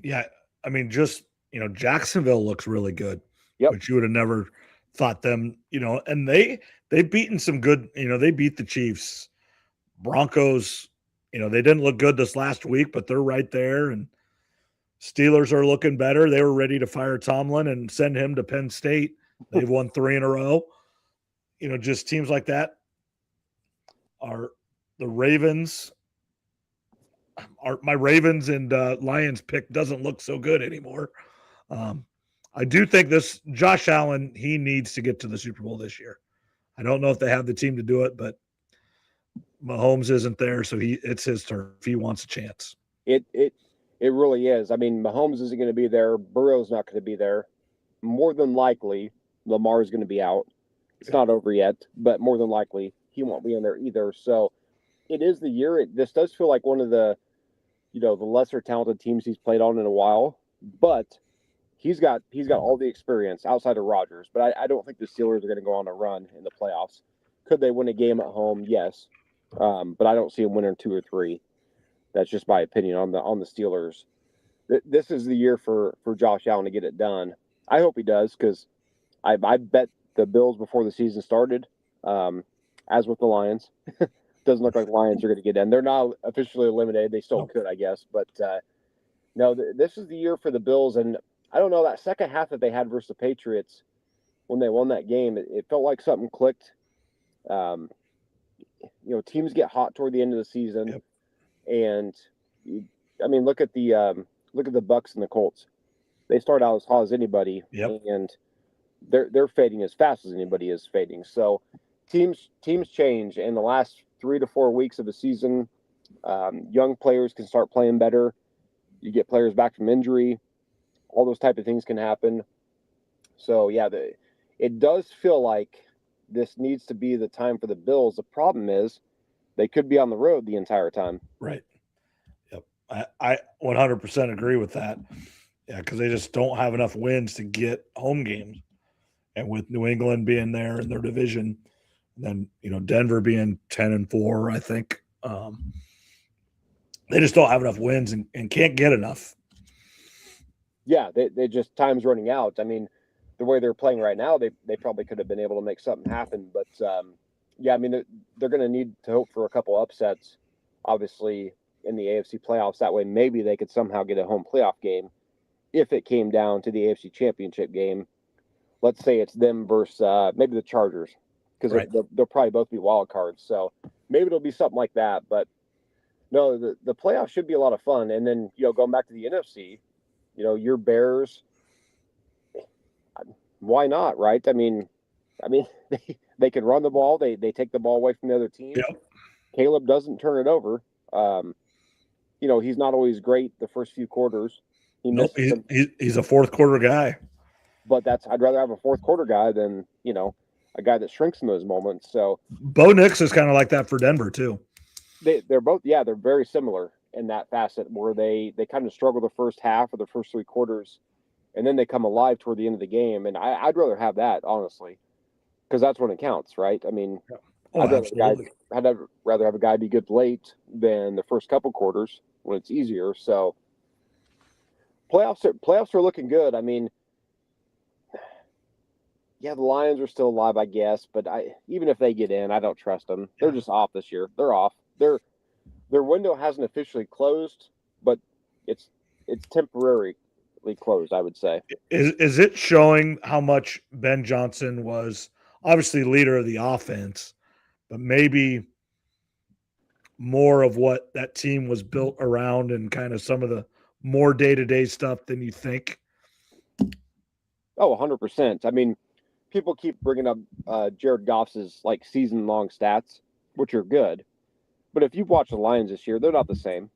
Yeah, I mean, just Jacksonville looks really good, yep. which you would have never thought them. And they've beaten some good. They beat the Chiefs, Broncos. They didn't look good this last week, but they're right there. And Steelers are looking better. They were ready to fire Tomlin and send him to Penn State. They've won 3 in a row. Just teams like that are the Ravens. My Ravens and Lions pick doesn't look so good anymore. I do think Josh Allen, he needs to get to the Super Bowl this year. I don't know if they have the team to do it, but Mahomes isn't there, so it's his turn if he wants a chance. It really is. I mean, Mahomes isn't going to be there. Burrow's not going to be there. More than likely, Lamar is going to be out. It's not over yet, but more than likely, he won't be in there either. So it is the year. This does feel like one of the, the lesser talented teams he's played on in a while, but he's got all the experience outside of Rodgers. But I don't think the Steelers are going to go on a run in the playoffs. Could they win a game at home? Yes, but I don't see them winning 2 or 3. That's just my opinion on the Steelers. This is the year for Josh Allen to get it done. I hope he does, because I bet the Bills before the season started, as with the Lions. Doesn't look like the Lions are going to get in. They're not officially eliminated. They still could, I guess. But no, this is the year for the Bills. And I don't know, that second half that they had versus the Patriots, when they won that game, it felt like something clicked. Teams get hot toward the end of the season. Yep. And, I mean, look at the Bucks and the Colts. They start out as hot as anybody. Yep. And they're fading as fast as anybody is fading. So teams change, and the last 3 to 4 weeks of the season, young players can start playing better. You get players back from injury. All those type of things can happen. So, yeah, it does feel like this needs to be the time for the Bills. The problem is they could be on the road the entire time. Right. Yep. I 100% agree with that. Yeah, because they just don't have enough wins to get home games. And with New England being there in their division, and then Denver being 10-4, I think they just don't have enough wins and can't get enough. Yeah, they just, time's running out. I mean, the way they're playing right now, they probably could have been able to make something happen. But yeah, I mean, they're going to need to hope for a couple upsets, obviously, in the AFC playoffs. That way, maybe they could somehow get a home playoff game if it came down to the AFC Championship game. Let's say it's them versus maybe the Chargers, because right. they'll probably both be wild cards. So maybe it'll be something like that. But no, the playoffs should be a lot of fun. And then, going back to the NFC, your Bears, why not, right? I mean, they can run the ball. They take the ball away from the other team. Yep. Caleb doesn't turn it over. He's not always great the first few quarters. He's a fourth quarter guy. But I'd rather have a fourth quarter guy than, a guy that shrinks in those moments. So Bo Nix is kind of like that for Denver too. They're both, they're very similar in that facet, where they kind of struggle the first half or the first 3 quarters, and then they come alive toward the end of the game. And I'd rather have that, honestly, because that's when it counts, right? I mean, I'd rather have a guy be good late than the first couple quarters when it's easier. So playoffs are looking good. I mean, yeah, the Lions are still alive, I guess, but even if they get in, I don't trust them. They're just off this year. They're off. Their window hasn't officially closed, but it's temporarily closed, I would say. Is it showing how much Ben Johnson was obviously leader of the offense, but maybe more of what that team was built around and kind of some of the more day-to-day stuff than you think? Oh, 100%. I mean, people keep bringing up Jared Goff's season-long stats, which are good, But if you've watched the Lions this year, they're not the same.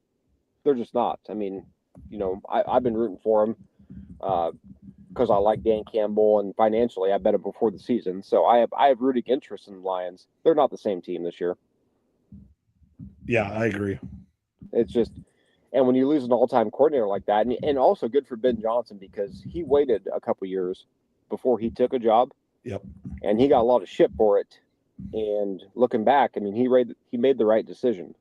They're just not. I mean, I've been rooting for them because I like Dan Campbell, and financially, I bet him before the season. So I have rooting interest in the Lions. They're not the same team this year. Yeah, I agree. It's just, and when you lose an all-time coordinator like that, and also good for Ben Johnson because he waited a couple years before he took a job. Yep. And he got a lot of shit for it. And looking back, I mean, he made the right decision.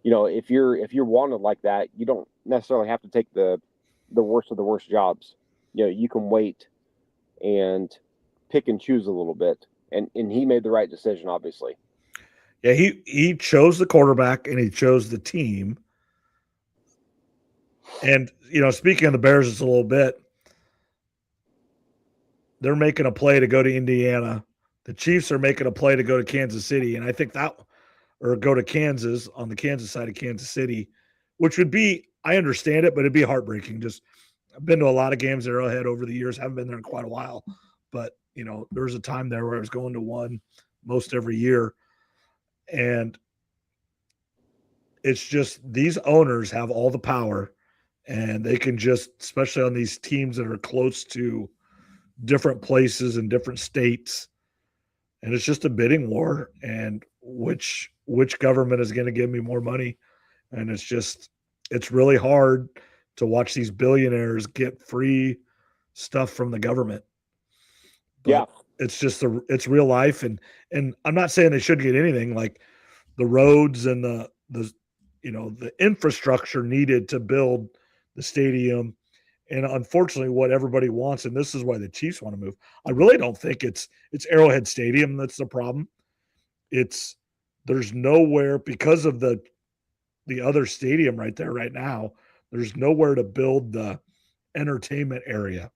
If you're wanted like that, you don't necessarily have to take the worst of the worst jobs. You can wait and pick and choose a little bit. And he made the right decision, obviously. Yeah, he chose the quarterback and he chose the team. And, speaking of the Bears just a little bit, they're making a play to go to Indiana. The Chiefs are making a play to go to Kansas City. And I think or go to Kansas on the Kansas side of Kansas City, which would be, I understand it, but it'd be heartbreaking. Just, I've been to a lot of games at Arrowhead over the years. Haven't been there in quite a while, but there was a time there where I was going to one most every year. And it's just, these owners have all the power and they can just, especially on these teams that are close to different places in different states. And it's just a bidding war, and which government is going to give me more money. And it's really hard to watch these billionaires get free stuff from the government. But yeah, it's just it's real life. And I'm not saying they shouldn't get anything, like the roads and the infrastructure needed to build the stadium. And unfortunately, what everybody wants, and this is why the Chiefs want to move, I really don't think it's Arrowhead Stadium that's the problem. There's nowhere, because of the other stadium right there right now, there's nowhere to build the entertainment area.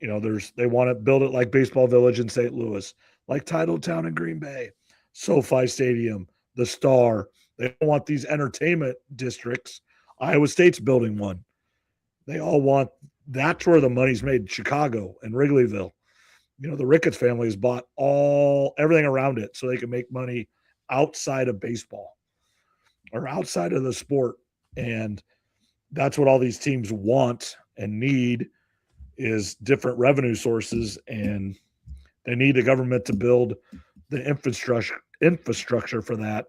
They want to build it like Baseball Village in St. Louis, like Titletown in Green Bay, SoFi Stadium, the Star. They don't want these entertainment districts. Iowa State's building one. They all want, that's where the money's made. Chicago and Wrigleyville. The Ricketts family has bought everything around it so they can make money outside of baseball or outside of the sport. And that's what all these teams want and need, is different revenue sources. And they need the government to build the infrastructure for that.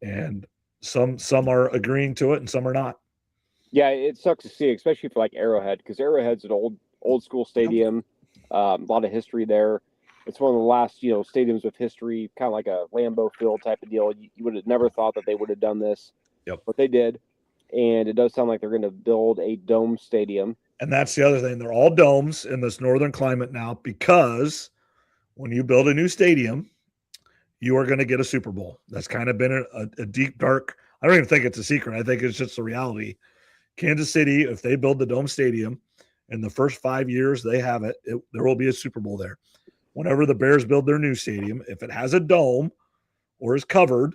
And some are agreeing to it and some are not. Yeah, it sucks to see, especially for like Arrowhead, because Arrowhead's an old school stadium. A lot of history there. It's one of the last, stadiums with history, kind of like a Lambeau Field type of deal. You would have never thought that they would have done this, but they did. And it does sound like they're going to build a dome stadium. And that's the other thing. They're all domes in this northern climate now, because when you build a new stadium, you are going to get a Super Bowl. That's kind of been a deep, dark, I don't even think it's a secret. I think it's just a reality. Kansas City, if they build the dome stadium, in the first 5 years they have there will be a Super Bowl there. Whenever the Bears build their new stadium, if it has a dome or is covered,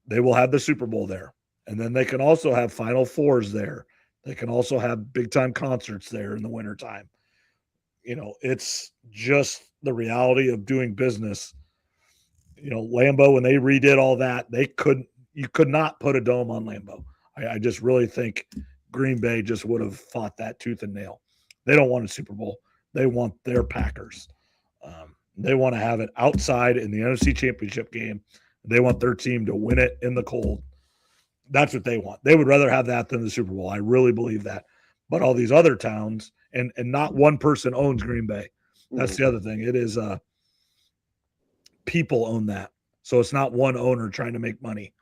they will have the Super Bowl there. And then they can also have Final Fours there. They can also have big-time concerts there in the wintertime. It's just the reality of doing business. Lambeau, when they redid all that, you could not put a dome on Lambeau. I just really think Green Bay just would have fought that tooth and nail. They don't want a Super Bowl. They want their Packers. They want to have it outside in the NFC Championship game. They want their team to win it in the cold. That's what they want. They would rather have that than the Super Bowl. I really believe that. But all these other towns, and not one person owns Green Bay. That's the other thing. It is people own that. So it's not one owner trying to make money.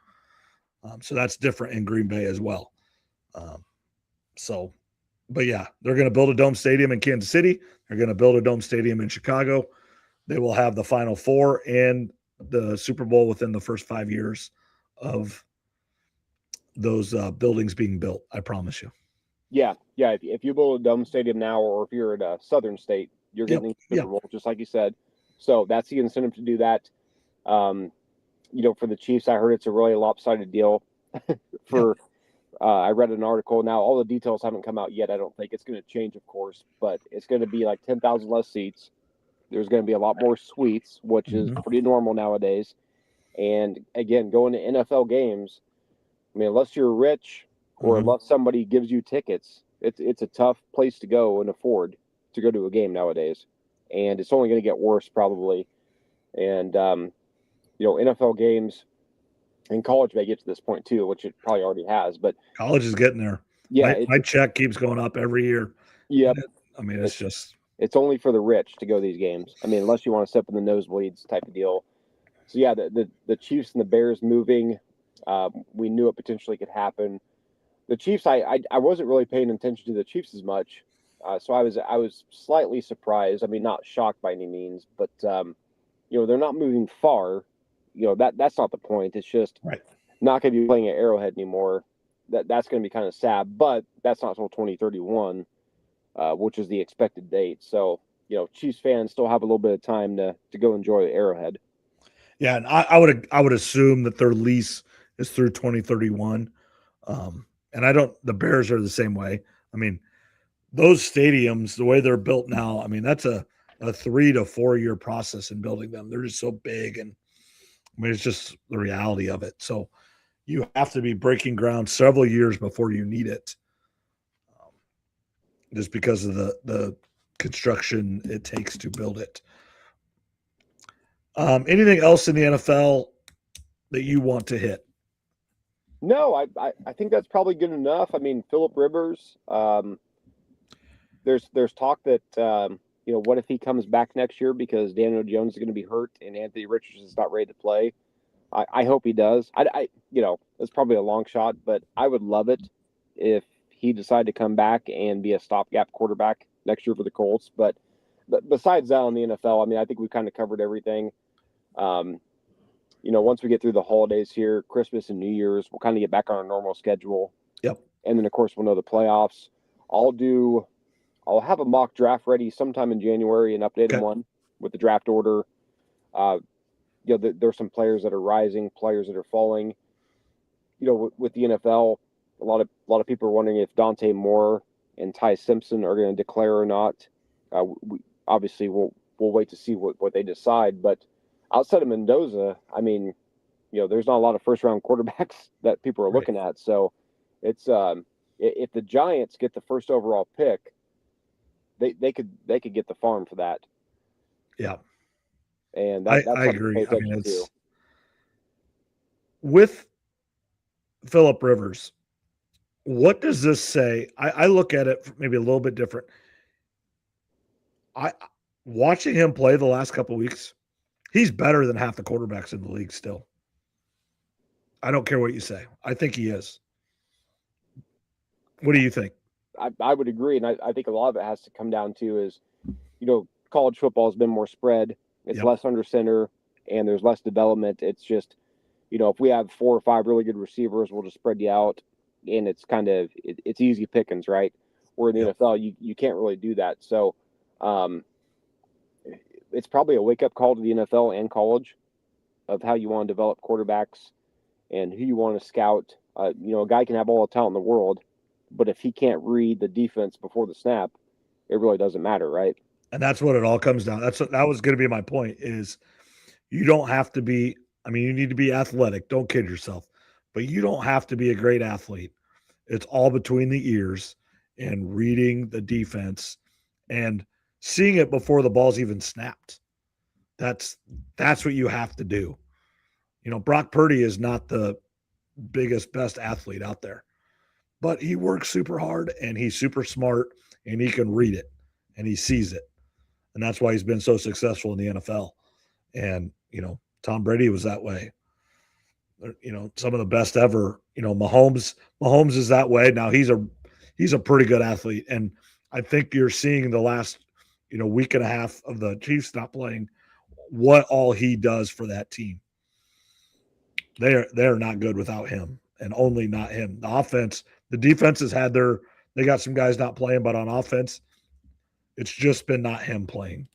So that's different in Green Bay as well. But yeah, they're going to build a dome stadium in Kansas City. They're going to build a dome stadium in Chicago. They will have the Final Four and the Super Bowl within the first 5 years of those buildings being built. I promise you. Yeah. If you build a dome stadium now, or if you're in a southern state, you're getting the Super Bowl, just like you said. So that's the incentive to do that. For the Chiefs, I heard it's a really lopsided deal. I read an article. Now, all the details haven't come out yet. I don't think it's going to change, of course, but it's going to be like 10,000 less seats. There's going to be a lot more suites, which is pretty normal nowadays. And again, going to NFL games, I mean, unless you're rich or unless somebody gives you tickets, it's a tough place to go and afford to go to a game nowadays. And it's only going to get worse probably. And, NFL games and college may get to this point too, which it probably already has. But college is getting there. Yeah. My check keeps going up every year. Yep. I mean, it's only for the rich to go to these games. I mean, unless you want to step in the nosebleeds type of deal. So yeah, the Chiefs and the Bears moving, we knew it potentially could happen. The Chiefs, I wasn't really paying attention to the Chiefs as much, so I was slightly surprised. I mean, not shocked by any means, but they're not moving far. That's not the point. It's just not going to be playing at Arrowhead anymore. That's going to be kind of sad, but that's not until 2031, which is the expected date. So Chiefs fans still have a little bit of time to go enjoy Arrowhead. Yeah, and I would assume that their lease is through 2031. And the Bears are the same way. I mean, those stadiums, the way they're built now, I mean, that's a 3 to 4 year process in building them. They're just so big. And I mean, it's just the reality of it. So you have to be breaking ground several years before you need it. Just because of the construction it takes to build it. Anything else in the NFL that you want to hit? No, I think that's probably good enough. I mean, Phillip Rivers, there's talk that, what if he comes back next year because Daniel Jones is going to be hurt and Anthony Richardson is not ready to play. I hope he does. It's probably a long shot, but I would love it if he decided to come back and be a stopgap quarterback next year for the Colts. But besides that in the NFL, I mean, I think we've kind of covered everything. Once we get through the holidays here, Christmas and New Year's, we'll kind of get back on our normal schedule. Yep. And then, of course, we'll know the playoffs. I'll have a mock draft ready sometime in January, an updated one with the draft order. There's some players that are rising, players that are falling. With the NFL, a lot of people are wondering if Dante Moore and Ty Simpson are going to declare or not. We'll wait to see what they decide, but outside of Mendoza, I mean, there's not a lot of first round quarterbacks that people are looking at. So it's if the Giants get the first overall pick, they could get the farm for that. Yeah. And that's I agree. I mean, too. With Phillip Rivers, what does this say? I look at it maybe a little bit different. Watching him play the last couple of weeks, he's better than half the quarterbacks in the league still. I don't care what you say. I think he is. What do you think? I would agree, and I think a lot of it has to come down to is, college football has been more spread. It's less under center, and there's less development. It's just, if we have 4 or 5 really good receivers, we'll just spread you out, and it's kind of it's easy pickings, right? Where in the NFL, you can't really do that. So, it's probably a wake-up call to the NFL and college of how you want to develop quarterbacks and who you want to scout. A guy can have all the talent in the world, but if he can't read the defense before the snap, it really doesn't matter, right? And that's what it all comes down. That was going to be my point is you don't have to be, I mean, you need to be athletic. Don't kid yourself, but you don't have to be a great athlete. It's all between the ears and reading the defense and seeing it before the ball's even snapped. That's what you have to do. Brock Purdy is not the biggest, best athlete out there, but he works super hard and he's super smart and he can read it and he sees it. And that's why he's been so successful in the NFL. And, Tom Brady was that way. Some of the best ever, Mahomes is that way. Now he's a pretty good athlete. And I think you're seeing the last, week and a half of the Chiefs not playing what all he does for that team. They're not good without him and only not him. The offense, the defense has had they got some guys not playing, but on offense, it's just been not him playing.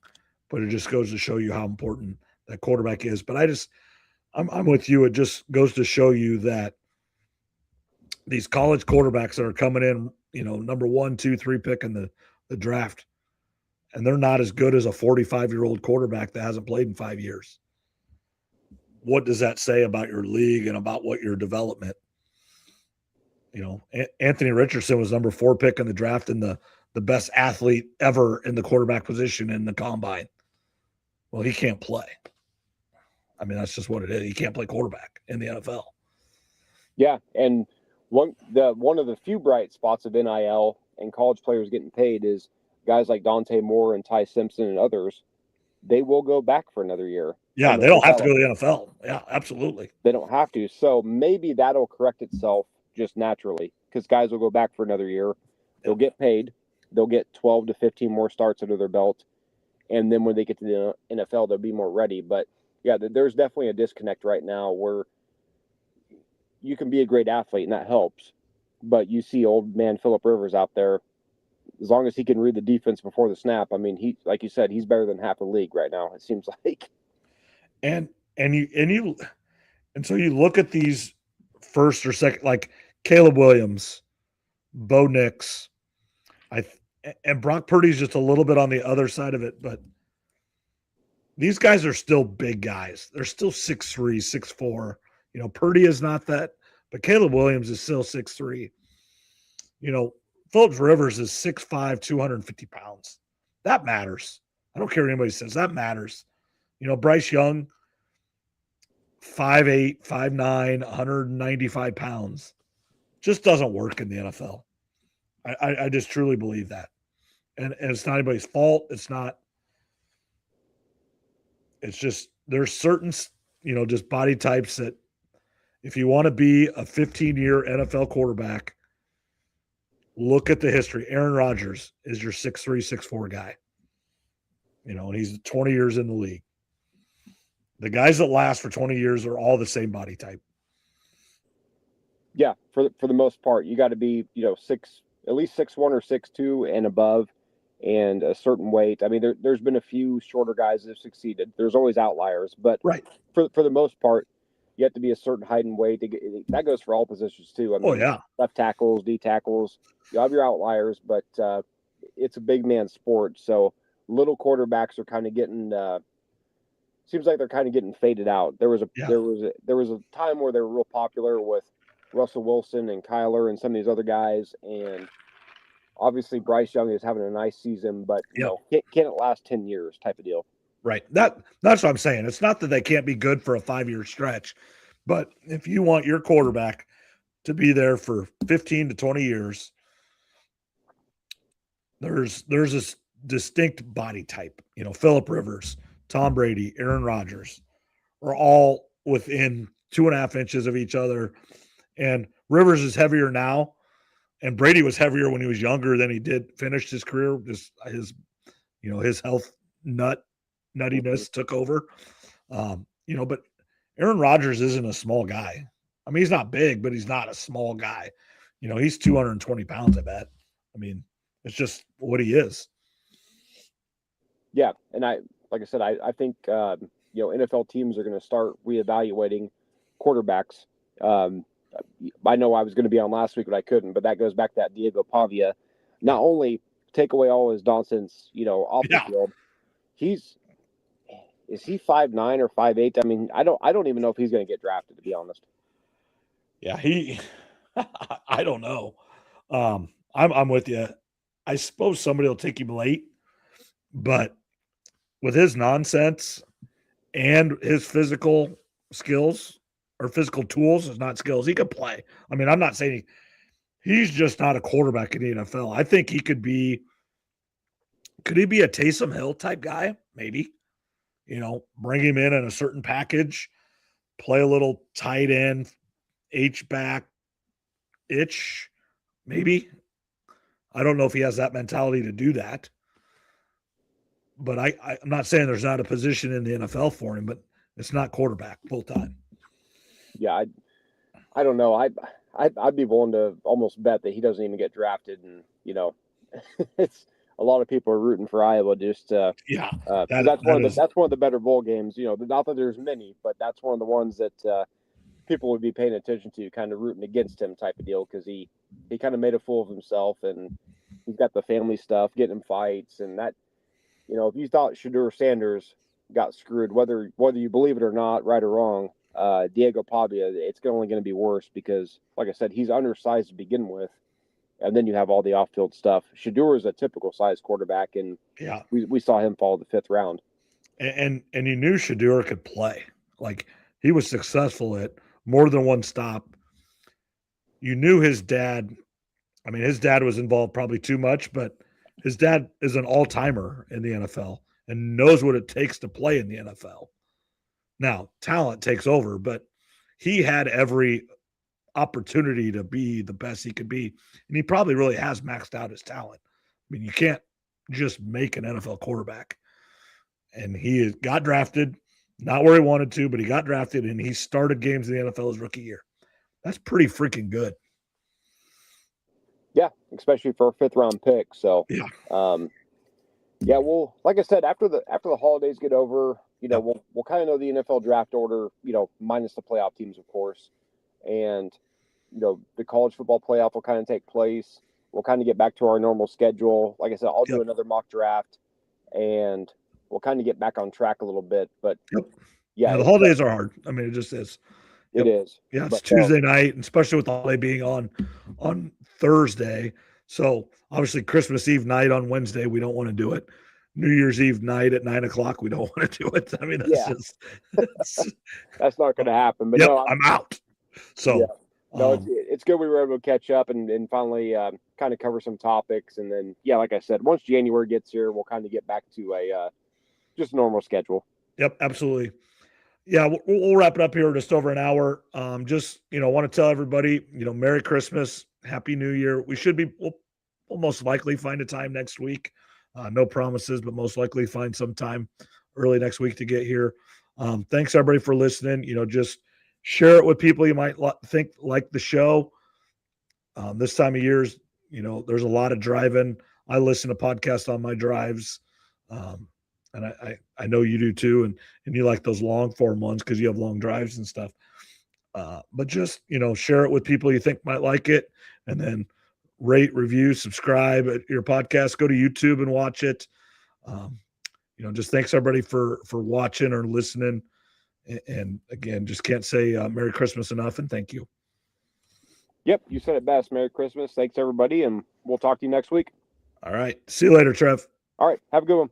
But it just goes to show you how important that quarterback is. But I'm with you. It just goes to show you that these college quarterbacks that are coming in, number 1, 2, 3 pick in the draft, and they're not as good as a 45-year-old quarterback that hasn't played in 5 years. what does that say about your league and about what your development? Anthony Richardson was number 4 pick in the draft and the best athlete ever in the quarterback position in the combine. Well, he can't play. I mean, that's just what it is. He can't play quarterback in the NFL. Yeah, and one of the few bright spots of NIL and college players getting paid is guys like Dante Moore and Ty Simpson and others. They will go back for another year. Yeah, they don't have to go to the NFL. Yeah, absolutely. They don't have to. So maybe that'll correct itself just naturally because guys will go back for another year. They'll get paid. They'll get 12 to 15 more starts under their belt. And then when they get to the NFL, they'll be more ready. But, yeah, there's definitely a disconnect right now where you can be a great athlete, and that helps. But you see old man Phillip Rivers out there. As long as he can read the defense before the snap, I mean, he, like you said, he's better than half the league right now, it seems like. And so you look at these first or second, like Caleb Williams, Bo Nix, and Brock Purdy's just a little bit on the other side of it, but these guys are still big guys. They're still 6'3", 6'4". Purdy is not that, but Caleb Williams is still 6'3". Phillips Rivers is 6'5", 250 pounds. That matters. I don't care what anybody says. That matters. Bryce Young, 5'8", 5'9", 195 pounds. Just doesn't work in the NFL. I just truly believe that. And it's not anybody's fault. It's not. It's just there's certain, just body types that if you want to be a 15-year NFL quarterback, look at the history. Aaron Rodgers is your 6'3", 6'4" guy. And he's 20 years in the league. The guys that last for 20 years are all the same body type. Yeah, for the most part, you got to be, at least 6'1" or 6'2" and above, and a certain weight. I mean, there's been a few shorter guys that have succeeded. There's always outliers, but right. For the most part, you have to be a certain height and weight. That goes for all positions too. I mean, yeah. Left tackles, D tackles, you have your outliers, but it's a big man sport. So little quarterbacks are kind of getting. Seems like they're kind of getting faded out. There was a time where they were real popular with Russell Wilson and Kyler and some of these other guys, and obviously Bryce Young is having a nice season, but can it last 10 years type of deal? Right. That's what I'm saying. It's not that they can't be good for a 5-year stretch, but if you want your quarterback to be there for 15 to 20 years, there's this distinct body type. Phillip Rivers, Tom Brady, Aaron Rodgers are all within 2.5 inches of each other. And Rivers is heavier now. And Brady was heavier when he was younger than he did finish his career. Just his health nuttiness took over. But Aaron Rodgers isn't a small guy. I mean, he's not big, but he's not a small guy. He's 220 pounds, I bet. I mean, it's just what he is. Yeah. And like I said, I think, NFL teams are going to start reevaluating quarterbacks. I know I was going to be on last week, but I couldn't. But that goes back to that Diego Pavia. Not only take away all his nonsense, off the field. Is he 5'9" or 5'8"? I mean, I don't even know if he's going to get drafted, to be honest. Yeah, I don't know. I'm with you. I suppose somebody will take him late, but with his nonsense and his physical skills or physical tools, is not skills, he could play. I mean, I'm not saying he's just not a quarterback in the NFL. I think he could be. Could he be a Taysom Hill type guy? Maybe. Bring him in a certain package, play a little tight end, H-back, itch, maybe. I don't know if he has that mentality to do that. But I'm not saying there's not a position in the NFL for him, but it's not quarterback full time. Yeah, I don't know. I'd be willing to almost bet that he doesn't even get drafted, and it's a lot of people are rooting for Iowa. Just that's one of the better bowl games. Not that there's many, but that's one of the ones that people would be paying attention to, kind of rooting against him type of deal, because he kind of made a fool of himself, and he's got the family stuff, getting in fights, and that. If you thought Shedeur Sanders got screwed. Whether you believe it or not, right or wrong, Diego Pavia, it's only going to be worse because, like I said, he's undersized to begin with, and then you have all the off-field stuff. Shedeur is a typical size quarterback, and we saw him fall the 5th round. And you knew Shedeur could play. Like, he was successful at more than one stop. You knew his dad. I mean, his dad was involved probably too much, but his dad is an all-timer in the NFL and knows what it takes to play in the NFL. Now, talent takes over, but he had every opportunity to be the best he could be. And he probably really has maxed out his talent. I mean, you can't just make an NFL quarterback. And he got drafted, not where he wanted to, but he got drafted and he started games in the NFL his rookie year. That's pretty freaking good. Yeah, especially for a 5th round pick. So yeah. Well, like I said, after the holidays get over, we'll kind of know the NFL draft order, minus the playoff teams, of course. And, the college football playoff will kind of take place. We'll kind of get back to our normal schedule. Like I said, I'll do another mock draft and we'll kind of get back on track a little bit. But the holidays are hard. I mean, it just is. It is. Yeah, it's Tuesday night, and especially with the holiday being on Thursday. So obviously Christmas Eve night on Wednesday, we don't want to do it. New Year's Eve night at 9:00, we don't want to do it. I mean, that's not going to happen. But I'm out. So it's good we were able to catch up and finally kind of cover some topics. And then, like I said, once January gets here, we'll kind of get back to a just normal schedule. Yep, absolutely. Yeah, we'll wrap it up here just over an hour. Just, want to tell everybody, Merry Christmas, Happy New Year. We'll most likely find a time next week. No promises, but most likely find some time early next week to get here. Thanks everybody for listening. Just share it with people you might think like the show. This time of year's, there's a lot of driving. I listen to podcasts on my drives. And I know you do too. And you like those long form ones because you have long drives and stuff. But just, share it with people you think might like it. And then rate, review, subscribe at your podcast. Go to YouTube and watch it. Just thanks everybody for watching or listening. And again, just can't say Merry Christmas enough. And thank you. Yep. You said it best. Merry Christmas. Thanks everybody. And we'll talk to you next week. All right. See you later, Trev. All right. Have a good one.